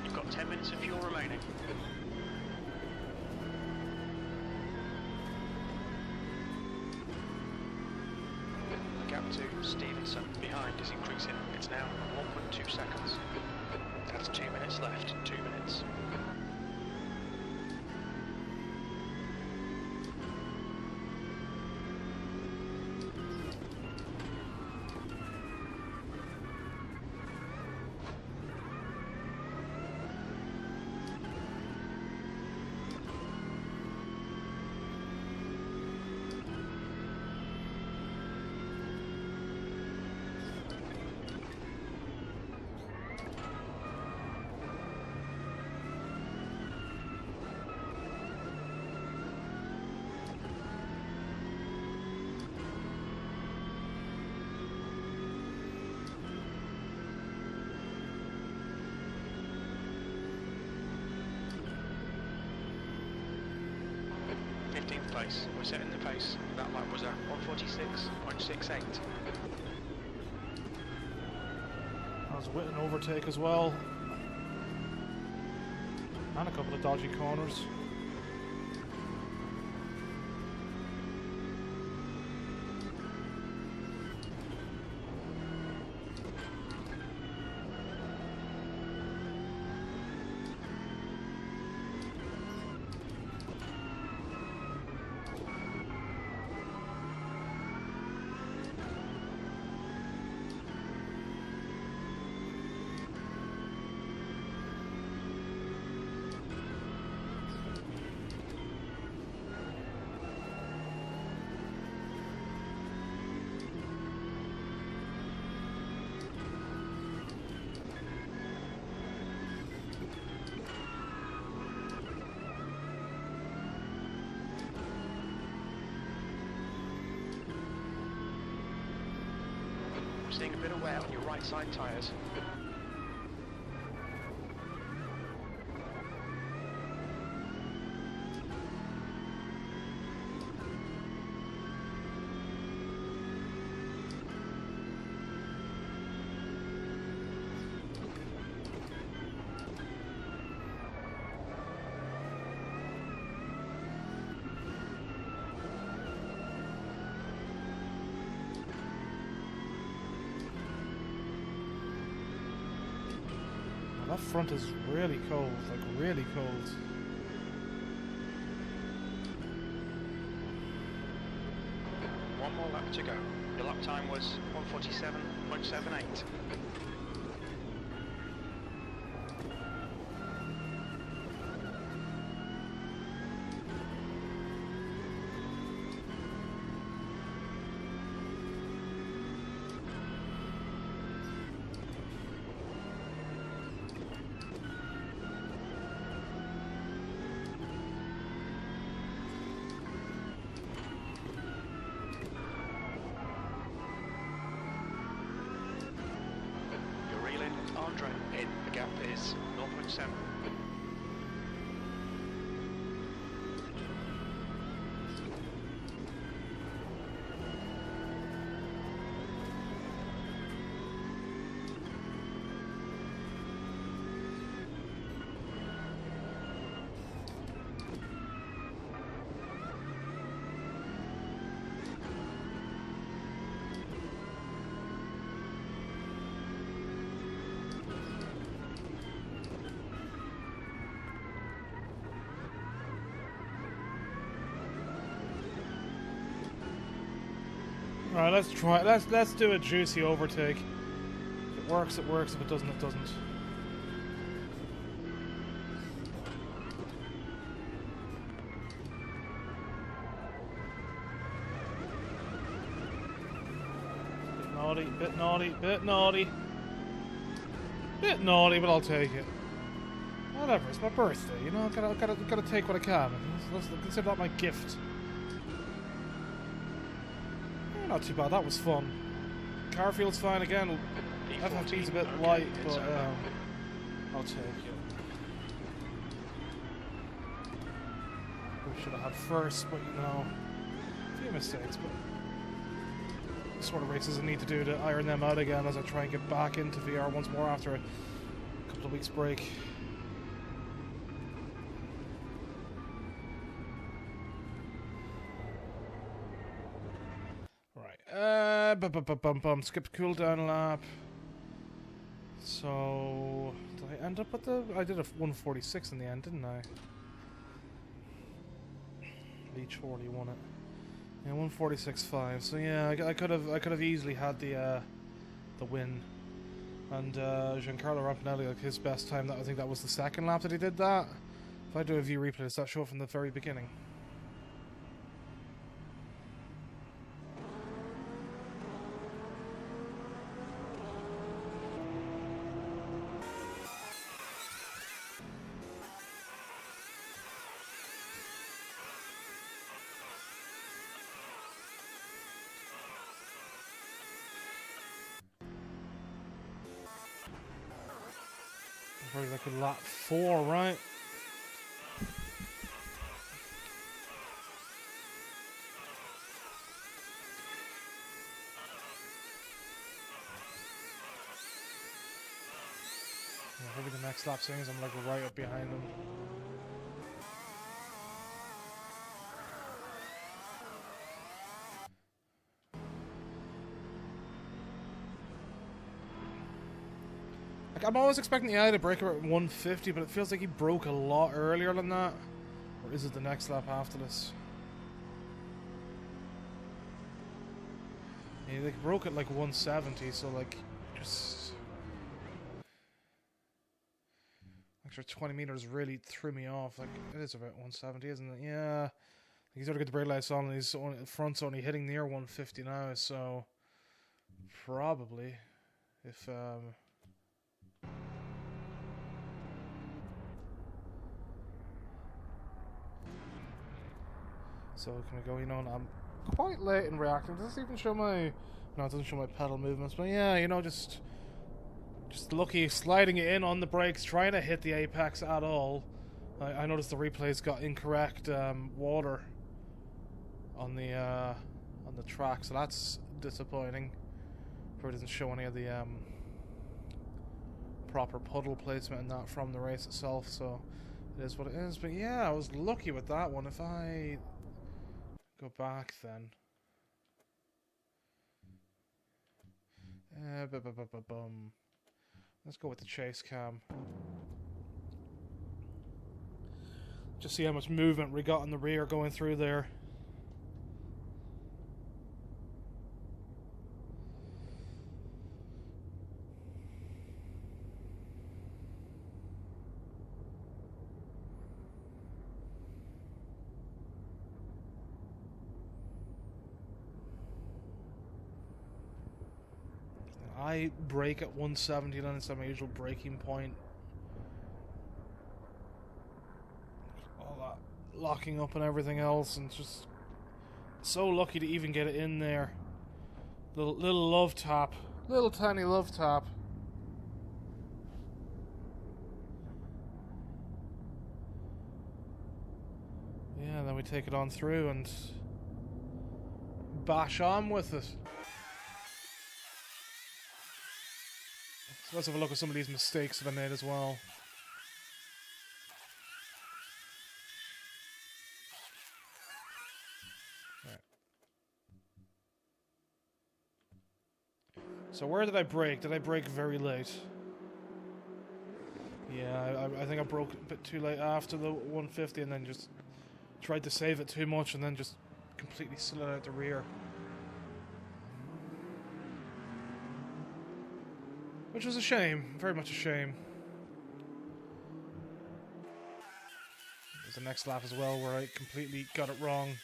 You've got 10 minutes of fuel remaining. The gap to Stevenson behind is increasing. It's now 1.2 seconds. That's 2 minutes left. 2 minutes. Place. We're setting the pace. That lap was at 146.68. That was a Whitten overtake as well. And a couple of dodgy corners. Seeing a bit of wear on your right side tyres. That front is really cold, like really cold. One more lap to go. Your lap time was 147.78. In the gap is 0.7. Alright, let's try. Let's do a juicy overtake. If it works, it works. If it doesn't, it doesn't. Bit naughty, bit naughty, bit naughty. Bit naughty, but I'll take it. Whatever, it's my birthday, you know, gotta take what I can. Let's consider that my gift. Not too bad, that was fun. Car feels fine again. FFP's a bit light, but I'll take it. We should have had first, but you know, a few mistakes, but the sort of races I need to do to iron them out again as I try and get back into VR once more after a couple of weeks break. Skipped cooldown lap. So, did I end up with I did a 146 in the end, didn't I? Leech 40 won it. Yeah, 146.5. So yeah, I could have easily had the win. And Giancarlo Rampinelli, like his best time, I think that was the second lap that he did that. If I do a view replay, does that show from the very beginning? Probably like a lap 4, right? Yeah, maybe the next lap swings, I'm like right up behind them. Like, I'm always expecting the guy to break about 150, but it feels like he broke a lot earlier than that. Or is it the next lap after this? Yeah, they broke at like 170, so like, just... extra 20 meters really threw me off. Like, it is about 170, isn't it? Yeah. He's already got the brake lights on, and his front's only hitting near 150 now, so... probably, if, so can we go, you know, and I'm quite late in reacting. Does this even show my... no, it doesn't show my pedal movements, but yeah, you know, just lucky sliding it in on the brakes, trying to hit the apex at all. I noticed the replays got incorrect water on the track, so that's disappointing. Probably doesn't show any of the proper puddle placement and that from the race itself, so it is what it is. But yeah, I was lucky with that one. If I go back then, let's go with the chase cam. Just see how much movement we got in the rear going through there. I brake at 170, then it's my usual braking point. All that locking up and everything else, and just so lucky to even get it in there. Little love tap, little tiny love tap. Yeah, then we take it on through and bash on with it. So let's have a look at some of these mistakes that I made as well. Right. So where did I brake? Did I brake very late? Yeah, I think I broke a bit too late after the 150 and then just tried to save it too much and then just completely slid out the rear. Which was a shame, very much a shame. There's the next lap as well where I completely got it wrong.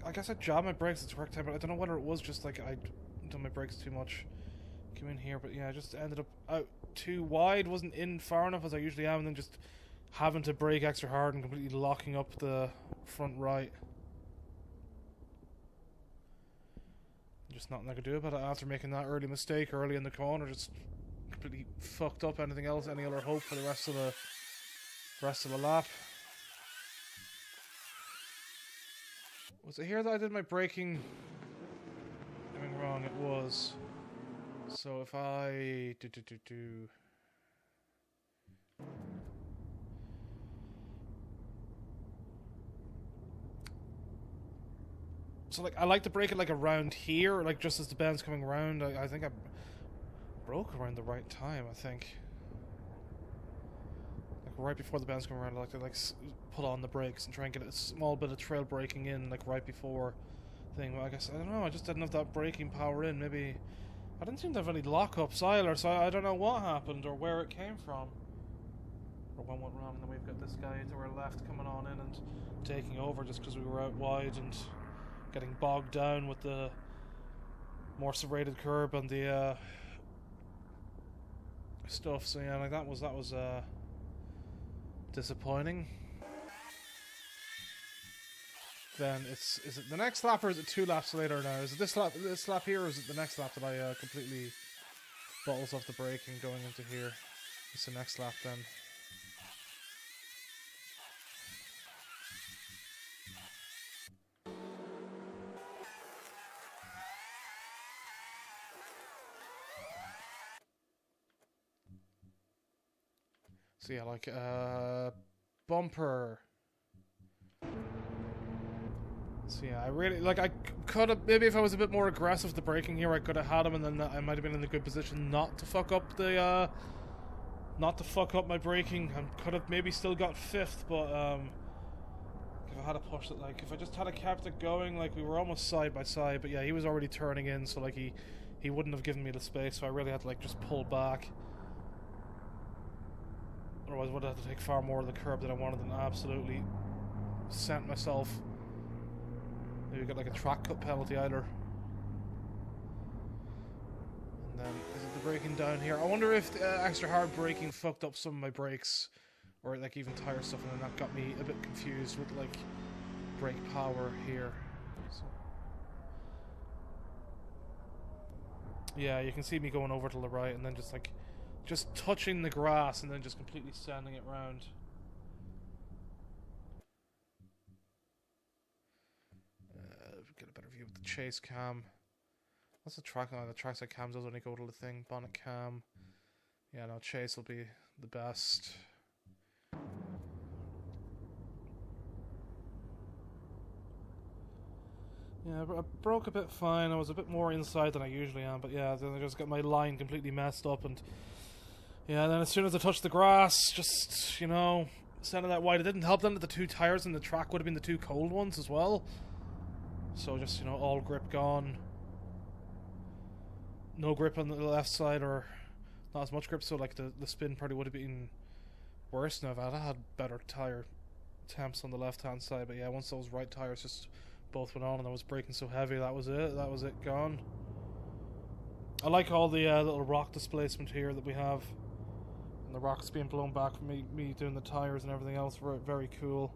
I guess I jammed my brakes at the correct time, but I don't know whether it was just like I'd done my brakes too much. Came in here, but yeah, I just ended up out too wide, wasn't in far enough as I usually am, and then just having to brake extra hard and completely locking up the front right. Just nothing I could do about it after making that early mistake early in the corner. Just completely fucked up anything else, any other hope for the rest of the lap. Was it here that I did my braking doing wrong? It was. So if I do. So like I like to brake it like around here, like just as the bend's coming around. I think I broke around the right time. I think like right before the bend's coming around, I like to put on the brakes and try and get a small bit of trail braking in, like right before thing. Well, I guess I don't know. I just didn't have that braking power in. Maybe I didn't seem to have any lockups either, so I don't know what happened or where it came from or what went wrong. And then we've got this guy to our left coming on in and taking over just because we were out wide and getting bogged down with the more serrated curb and the stuff. So yeah, like that was disappointing. Then is it the next lap or is it 2 laps later now? Is it this lap here or is it the next lap that I completely bottles off the braking going into here? It's the next lap then. So yeah, like bumper. So yeah, I really like. I could have maybe if I was a bit more aggressive with the braking here, I could have had him, and then I might have been in a good position not to fuck up the my braking. I could have maybe still got 5th, but if I had pushed it, like if I just had kept it going, like we were almost side by side. But yeah, he was already turning in, so like he wouldn't have given me the space. So I really had to like just pull back. Otherwise, I would have had to take far more of the curb than I wanted and absolutely sent myself. Maybe got like a track cut penalty either. And then is it the braking down here? I wonder if the extra hard braking fucked up some of my brakes, or like even tire stuff, and then that got me a bit confused with like brake power here. So, yeah, you can see me going over to the right and then just touching the grass and then just completely sanding it round. Get a better view of the chase cam. That's the track. The trackside cam does only go to the thing. Bonnet cam. Yeah, no, chase will be the best. Yeah, I broke a bit fine. I was a bit more inside than I usually am, but yeah, then I just got my line completely messed up, and yeah, then as soon as I touched the grass, just, you know, sending that wide. It didn't help then that the 2 tires in the track would have been the 2 cold ones as well. So just, you know, all grip gone. No grip on the left side, or not as much grip, so like the spin probably would have been worse now if I had better tire temps on the left hand side. But yeah, once those right tires just both went on and I was braking so heavy, that was it gone. I like all the little rock displacement here that we have, and the rocks being blown back from me doing the tires and everything else. Very cool.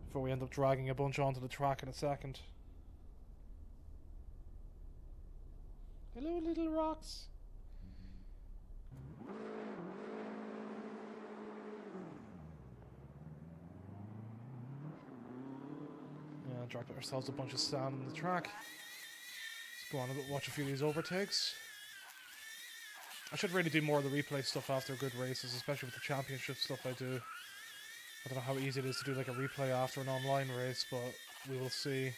Before we end up dragging a bunch onto the track in a second. Hello, little rocks. Yeah, dropped ourselves a bunch of sand on the track. Let's go on and watch a few of these overtakes. I should really do more of the replay stuff after good races, especially with the championship stuff I do. I don't know how easy it is to do like a replay after an online race, but we will see.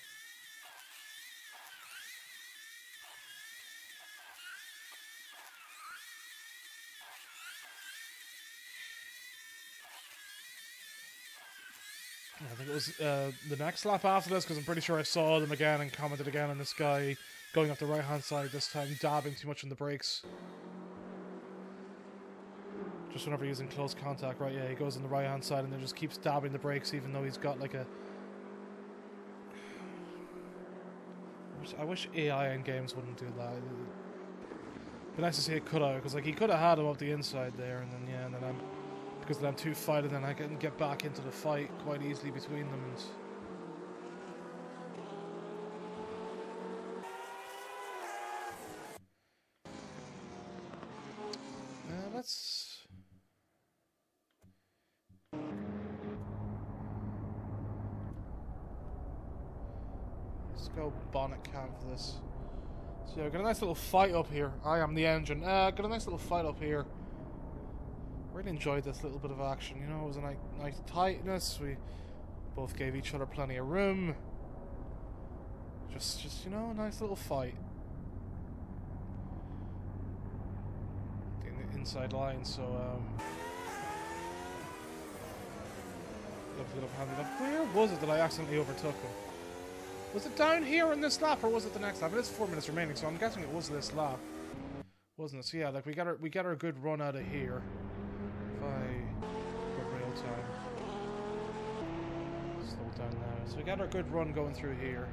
I think it was the next lap after this, because I'm pretty sure I saw them again and commented again on this guy going up the right hand side this time, dabbing too much on the brakes. Just whenever he's in close contact, right? Yeah, he goes on the right hand side and then just keeps dabbing the brakes, even though he's got like a I wish AI in games wouldn't do that. It'd be nice to see it cut out, because like he could have had him up the inside there, and then yeah, and then because then I'm too fighting, then I can get back into the fight quite easily between them. And let's go bonnet cam for this. So yeah, got a nice little fight up here. I am the engine. Got a nice little fight up here. Really enjoyed this little bit of action. You know, it was a nice tightness. We both gave each other plenty of room. Just you know, a nice little fight. Getting the inside line, so where was it that I accidentally overtook him? Was it down here in this lap, or was it the next lap? It is 4 minutes remaining, so I'm guessing it was this lap, wasn't it? So yeah, like we get our good run out of here. If I go real time, slow down now. So we got our good run going through here.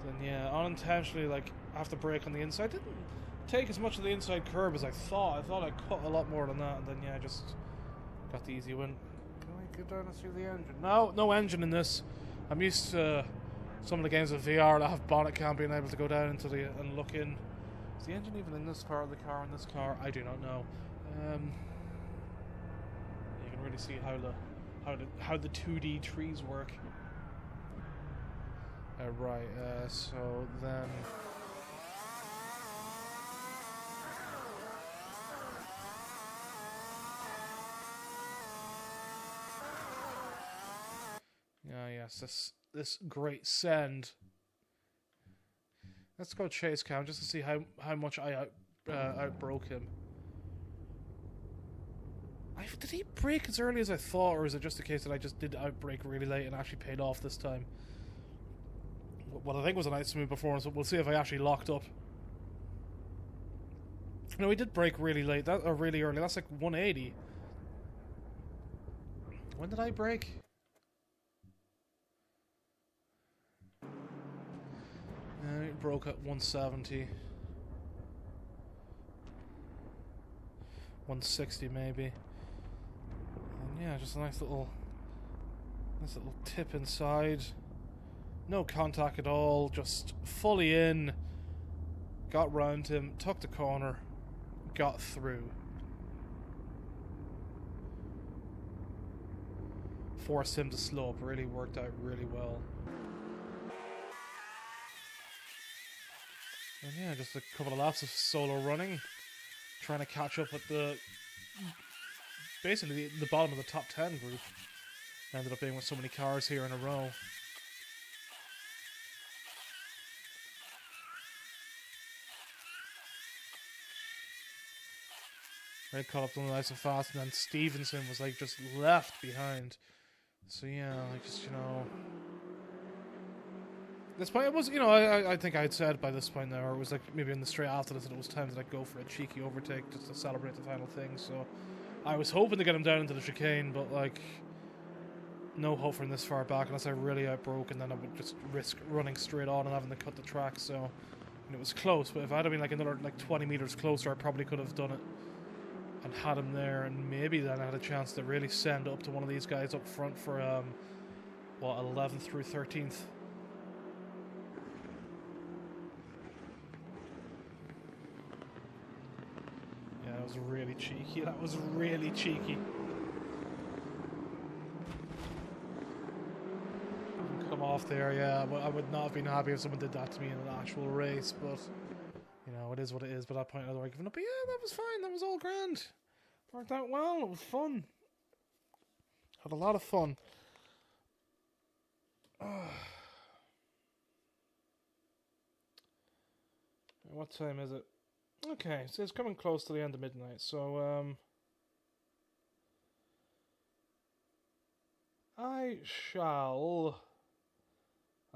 Then yeah, unintentionally, like have to brake on the inside. Didn't take as much of the inside curb as I thought. I thought I cut a lot more than that, and then yeah, just got the easy win. Can I get down and see the engine? No engine in this. I'm used to some of the games with VR that have bonnet cam being able to go down into the and look in. Is the engine even in this part of the car? In this car, I do not know. You can really see how the 2D trees work. Right. So then. Yes, this great send. Let's go chase cam just to see how much I outbroke him. Did he brake as early as I thought, or is it just a case that I just did outbrake really late and actually paid off this time? What I think was a nice smooth performance, but we'll see if I actually locked up. No, we did brake really late, or really early. That's like 180. When did I brake? It broke at 170. 160 maybe. And yeah, just a nice little tip inside. No contact at all, just fully in. Got round him, took the corner, got through. Forced him to slow up, really worked out really well. And yeah, just a couple of laps of solo running, trying to catch up with basically the bottom of the top 10 group. Ended up being with so many cars here in a row. They caught up to them nice and fast, and then Stevenson was like just left behind. So yeah, like just, you know, this point it was, you know, I think I had said by this point now, or it was like maybe in the straight after this, that it was time to like go for a cheeky overtake just to celebrate the final thing. So I was hoping to get him down into the chicane, but like no hope from this far back unless I really outbroke, and then I would just risk running straight on and having to cut the track. So, and it was close, but if I had been like another like 20 meters closer, I probably could have done it and had him there, and maybe then I had a chance to really send up to one of these guys up front for 11th through 13th. Yeah, that was really cheeky. That was really cheeky. Come off there, yeah. But I would not have been happy if someone did that to me in an actual race, but you know, it is what it is. By that point, I was already giving up. But yeah, that was fine. That was all grand. Worked out well. It was fun. Had a lot of fun. What time is it? Okay, so it's coming close to the end of midnight. So I shall,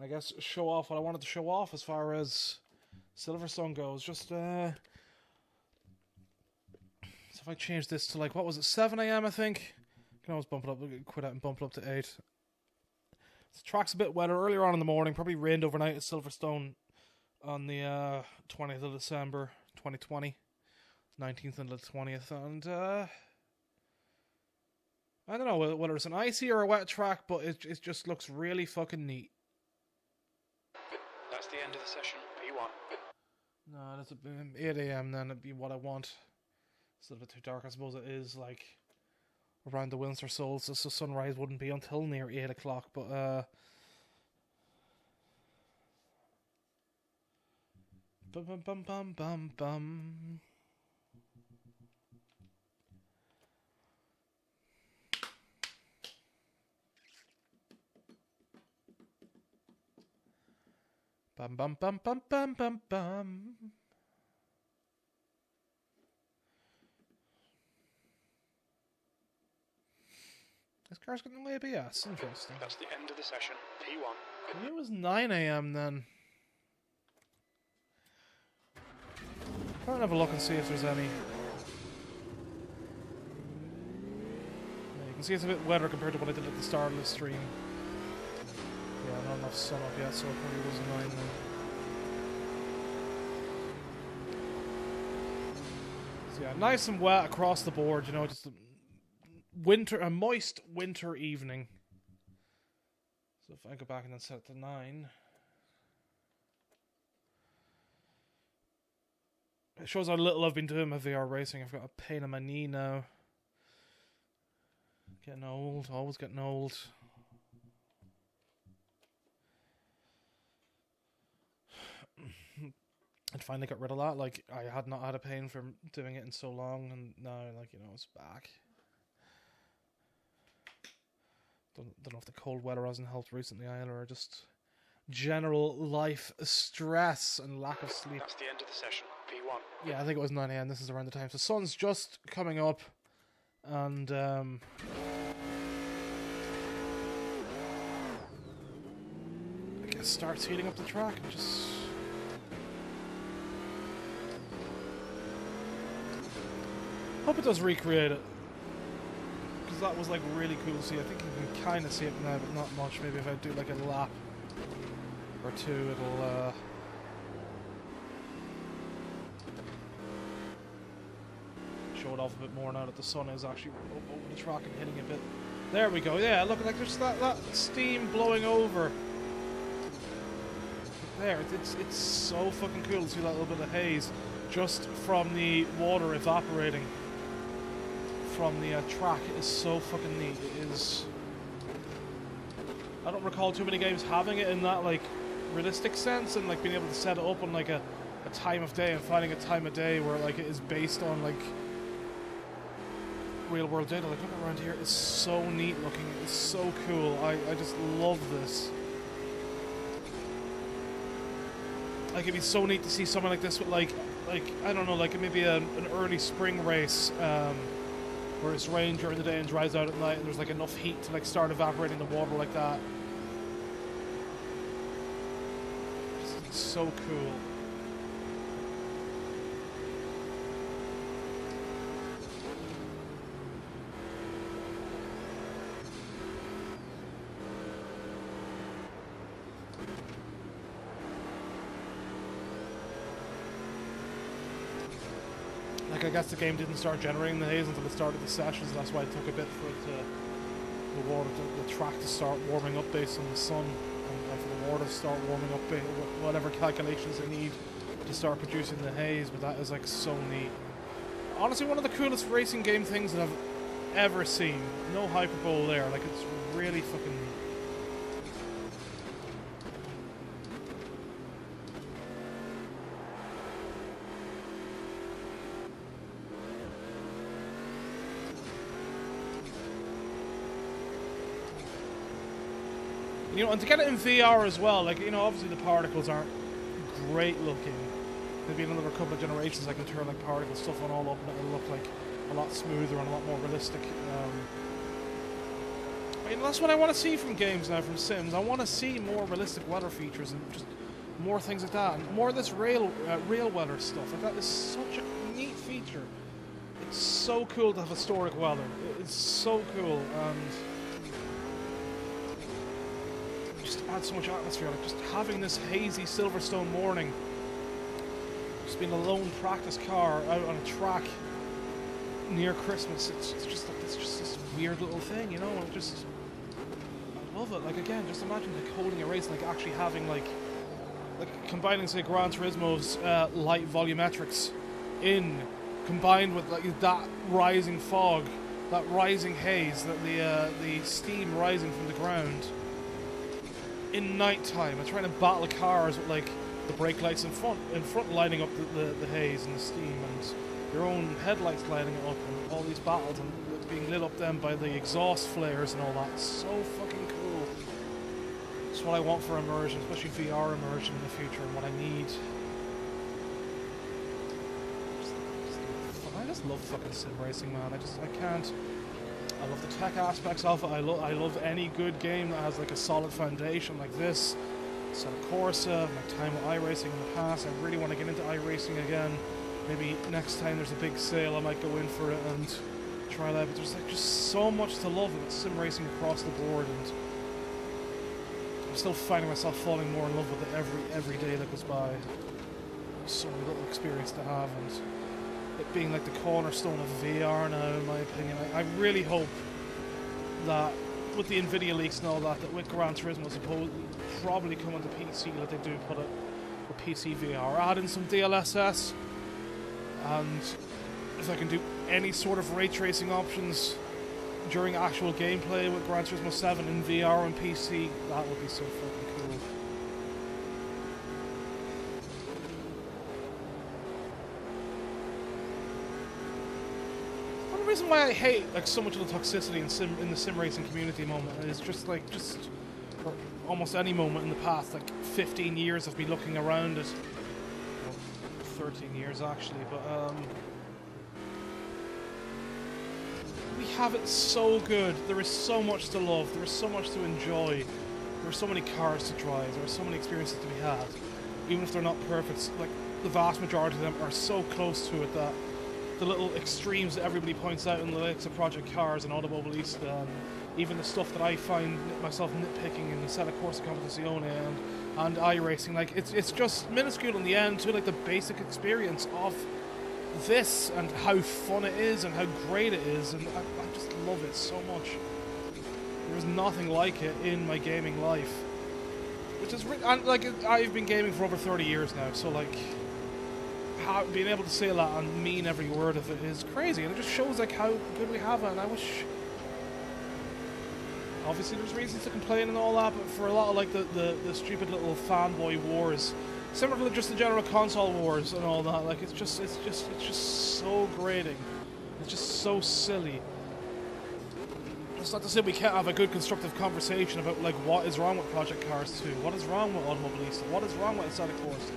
I guess, show off what I wanted to show off as far as Silverstone goes. Just so if I change this to like, what was it, 7 a.m. I think? I can always bump it up, quit out and bump it up to 8. The track's a bit wetter earlier on in the morning. Probably rained overnight at Silverstone on the 20th of December 2020. 19th and the 20th. And I don't know whether it's an icy or a wet track, but it just looks really fucking neat. That's the end of the session. P1. No, that's 8 a.m. then. It'd be what I want. It's a little bit too dark. I suppose it is like around the winter solstice, so sunrise wouldn't be until near 8 o'clock. But bum bum bum bum bum bum. Bum bum bum bum bum bum bum. This car's got no ABS. Interesting. That's the end of the session. P1. I knew it was 9 a.m. then. I'll have a look and see if there's any. Yeah, you can see it's a bit wetter compared to what I did at the start of the stream. Yeah, not enough sun up yet, so it probably was 9 then. So yeah, nice and wet across the board, you know, just a moist winter evening. So if I go back and then set it to 9. It shows how little I've been doing my VR racing. I've got a pain in my knee now. Getting old, always getting old. I finally got rid of that. Like, I had not had a pain from doing it in so long, and now, like, you know, it's back. Don't know if the cold weather hasn't helped recently either, or just general life stress and lack of sleep. That's the end of the session. P1. Yeah, I think it was 9 a.m. This is around the time. So the sun's just coming up, and I guess starts heating up the track and just. Hope it does recreate it, because that was like really cool to see. I think you can kind of see it now, but not much. Maybe if I do like a lap or two, it'll show it off a bit more now that the sun is actually over the track and hitting a bit. There we go. Yeah, look, like there's that steam blowing over. There, it's so fucking cool to see that little bit of haze just from the water evaporating from the track. It is so fucking neat. It is. I don't recall too many games having it in that like realistic sense, and like being able to set it up on like a time of day and finding a time of day where like it is based on like real world data. Like, look around here, it's so neat looking. It's so cool. I just love this. Like, it'd be so neat to see something like this with like I don't know, like maybe an early spring race where it's rained during the day and dries out at night, and there's like enough heat to like start evaporating the water like that. It's so cool. Like, I guess the game didn't start generating the haze until the start of the sessions. That's why it took a bit for it the track to start warming up based on the sun, and for the water to start warming up, whatever calculations they need to start producing the haze. But that is like so neat. Honestly, one of the coolest racing game things that I've ever seen. No hyperbole there. Like, it's really fucking neat. You know, and to get it in VR as well, like, you know, obviously the particles aren't great looking. Maybe in another couple of generations I can turn like particle stuff on all up and it'll look like a lot smoother and a lot more realistic. I mean, that's what I want to see from games now, from Sims. I want to see more realistic weather features and just more things like that. And more of this real weather stuff. Like, that is such a neat feature. It's so cool to have historic weather. It's so cool, and adds so much atmosphere. Like just having this hazy Silverstone morning, just being a lone practice car out on a track near Christmas. It's just this weird little thing, you know. I love it. Like again, just imagine like holding a race, like actually having like combining say Gran Turismo's light volumetrics combined with like that rising fog, that rising haze, that the steam rising from the ground in nighttime, and trying to battle cars with like the brake lights in front lighting up the haze and the steam, and your own headlights lighting it up, and all these battles and being lit up then by the exhaust flares and all that. It's so fucking cool. It's what I want for immersion, especially VR immersion in the future, and what I need. I just love fucking sim racing, man. I can't. I love the tech aspects of it. I love any good game that has like a solid foundation like this. Assetto Corsa, my time with iRacing in the past. I really want to get into iRacing again. Maybe next time there's a big sale, I might go in for it and try that. But there's like just so much to love about sim racing across the board, and I'm still finding myself falling more in love with it every day that goes by. So many little experience to have, and it being like the cornerstone of VR now, in my opinion. I really hope that with the Nvidia leaks and all that, that with Gran Turismo probably come onto PC like they do put it with PC VR. Add in some DLSS, and if I can do any sort of ray tracing options during actual gameplay with Gran Turismo 7 in VR and PC, that would be so fucking cool. The reason why I hate like so much of the toxicity in the sim racing community moment is just for almost any moment in the past like 15 years of me looking around it, well, 13 years actually, but we have it so good. There is so much to love, there is so much to enjoy, there are so many cars to drive, there are so many experiences to be had, even if they're not perfect. Like the vast majority of them are so close to it that the little extremes that everybody points out in the likes of Project Cars and Automobilista, and even the stuff that I find myself nitpicking in the Assetto Corsa Competizione and iRacing, like it's just minuscule in the end to like the basic experience of this and how fun it is and how great it is, and I just love it so much. There's nothing like it in my gaming life, which is and like I've been gaming for over 30 years now, so like being able to say that and mean every word of it is crazy, and it just shows like how good we have it. And I wish, obviously there's reasons to complain and all that, but for a lot of like the stupid little fanboy wars, similar to just the general console wars and all that, like it's just so grating. It's just so silly. It's not to say we can't have a good constructive conversation about like what is wrong with Project Cars 2, what is wrong with Automobilista, what is wrong with Assetto Corsa,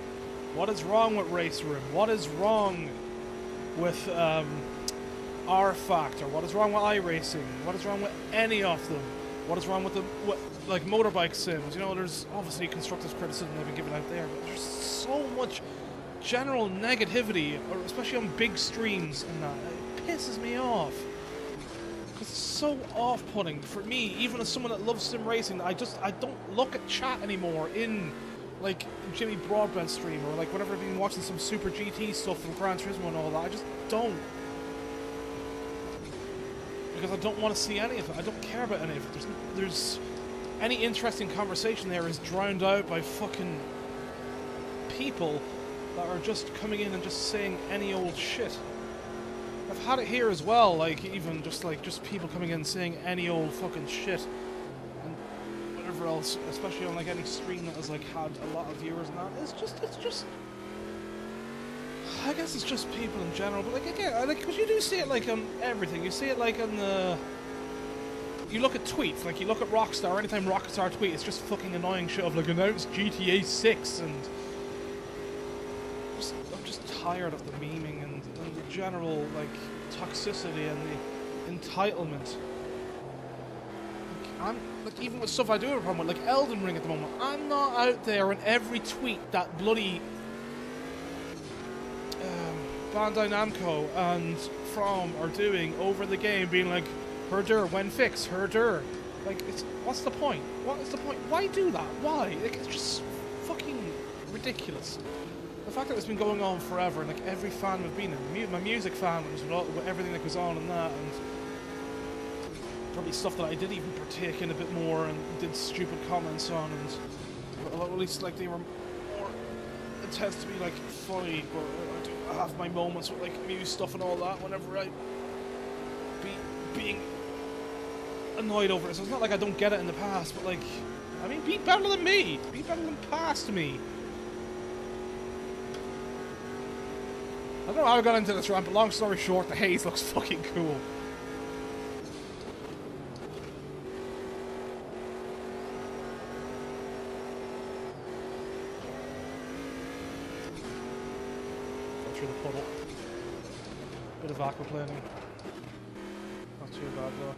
what is wrong with Race Room, what is wrong with R Factor, what is wrong with iRacing, what is wrong with any of them, what is wrong with like motorbike sims. You know, there's obviously constructive criticism they've been given out there, but there's so much general negativity, or especially on big streams and that. It pisses me off. It's so off-putting for me, even as someone that loves sim racing. I don't look at chat anymore in like Jimmy Broadbent stream, or like whenever I've been watching some Super GT stuff from Gran Turismo and all that. I just don't, because I don't want to see any of it. I don't care about any of it. There's any interesting conversation there is drowned out by fucking people that are just coming in and just saying any old shit. I've had it here as well, like even just people coming in and saying any old fucking shit and whatever else, especially on like any stream that has like had a lot of viewers and that. It's just I guess it's just people in general, but like again, like, because you do see it like on everything. You see it like on the, you look at tweets, like you look at Rockstar, anytime Rockstar tweet, it's just fucking annoying shit of like announced GTA 6, and I'm just tired of the memeing and the general like toxicity and the entitlement. Like, I'm like, even with stuff I do have a problem with, like Elden Ring at the moment, I'm not out there in every tweet that bloody Bandai Namco and From are doing over the game, being like, herder, when fix, herder, Like, what's the point? What is the point? Why do that? Why? Like, it's just fucking ridiculous. The fact that it's been going on forever, and like every fan we've been in, my music fandoms, with everything that goes on and that, and probably stuff that I did even partake in a bit more and did stupid comments on, and well, at least like they were more intense to be like funny, but I do have my moments with like Muse stuff and all that whenever I being annoyed over it. So it's not like I don't get it in the past, but like, I mean, be better than me, be better than past me. I don't know how I got into this rant, but long story short, the haze looks fucking cool. Through the puddle. Bit of aquaplaning. Not too bad though.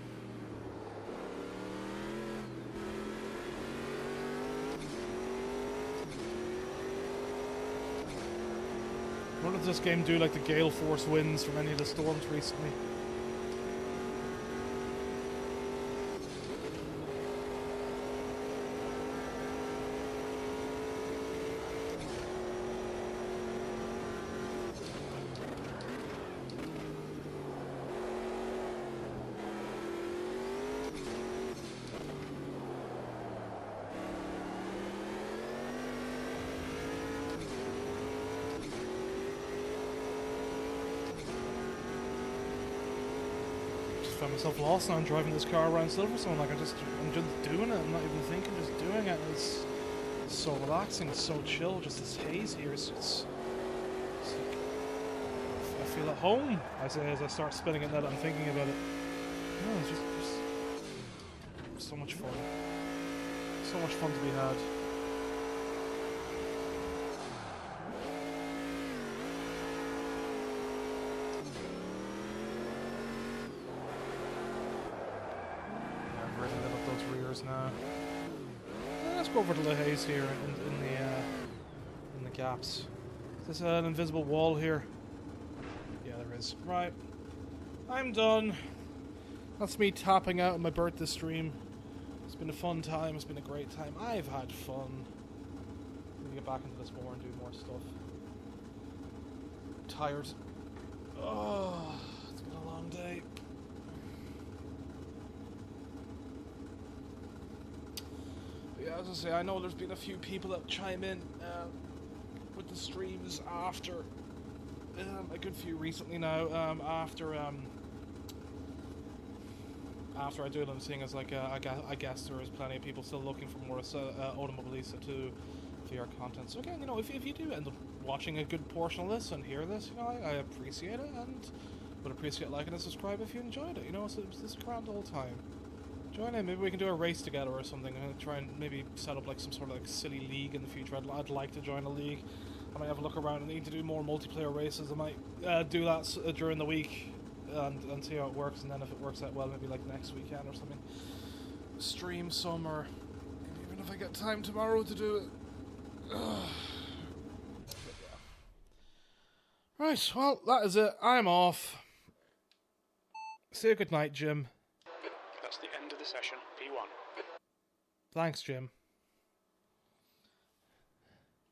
What did this game do like the gale force winds from any of the storms recently? Found myself lost now. I'm driving this car around Silverstone, like I'm just doing it. I'm not even thinking, just doing it. It's so relaxing. It's so chill. Just this haze here. It's like, I feel at home. I say as I start spinning it now that I'm thinking about it. No, it's just so much fun. So much fun to be had. Now. Let's go over to the haze here in the gaps. Is this an invisible wall here? Yeah, there is. Right. I'm done. That's me tapping out on my birthday stream. It's been a fun time. It's been a great time. I've had fun. I'm gonna get back into this more and do more stuff. I'm tired. Oh, it's been a long day. Yeah, as I say, I know there's been a few people that chime in with the streams after a good few recently now. After I do them, seeing as like I guess there is plenty of people still looking for more Automobilista 2 VR content. So again, you know, if you do end up watching a good portion of this and hear this, you know, I appreciate it, and would appreciate liking and subscribe if you enjoyed it. You know, it's this grand old time. Join in, maybe we can do a race together or something. I'm gonna try and maybe set up like some sort of like silly league in the future. I'd like to join a league. I might have a look around and need to do more multiplayer races. I might do that during the week and see how it works, and then if it works out well, maybe like next weekend or something. Stream some, or maybe even if I get time tomorrow to do it. But yeah. Right, well, that is it. I'm off. Say good night, Jim. That's the end of the session, P1. Thanks, Jim.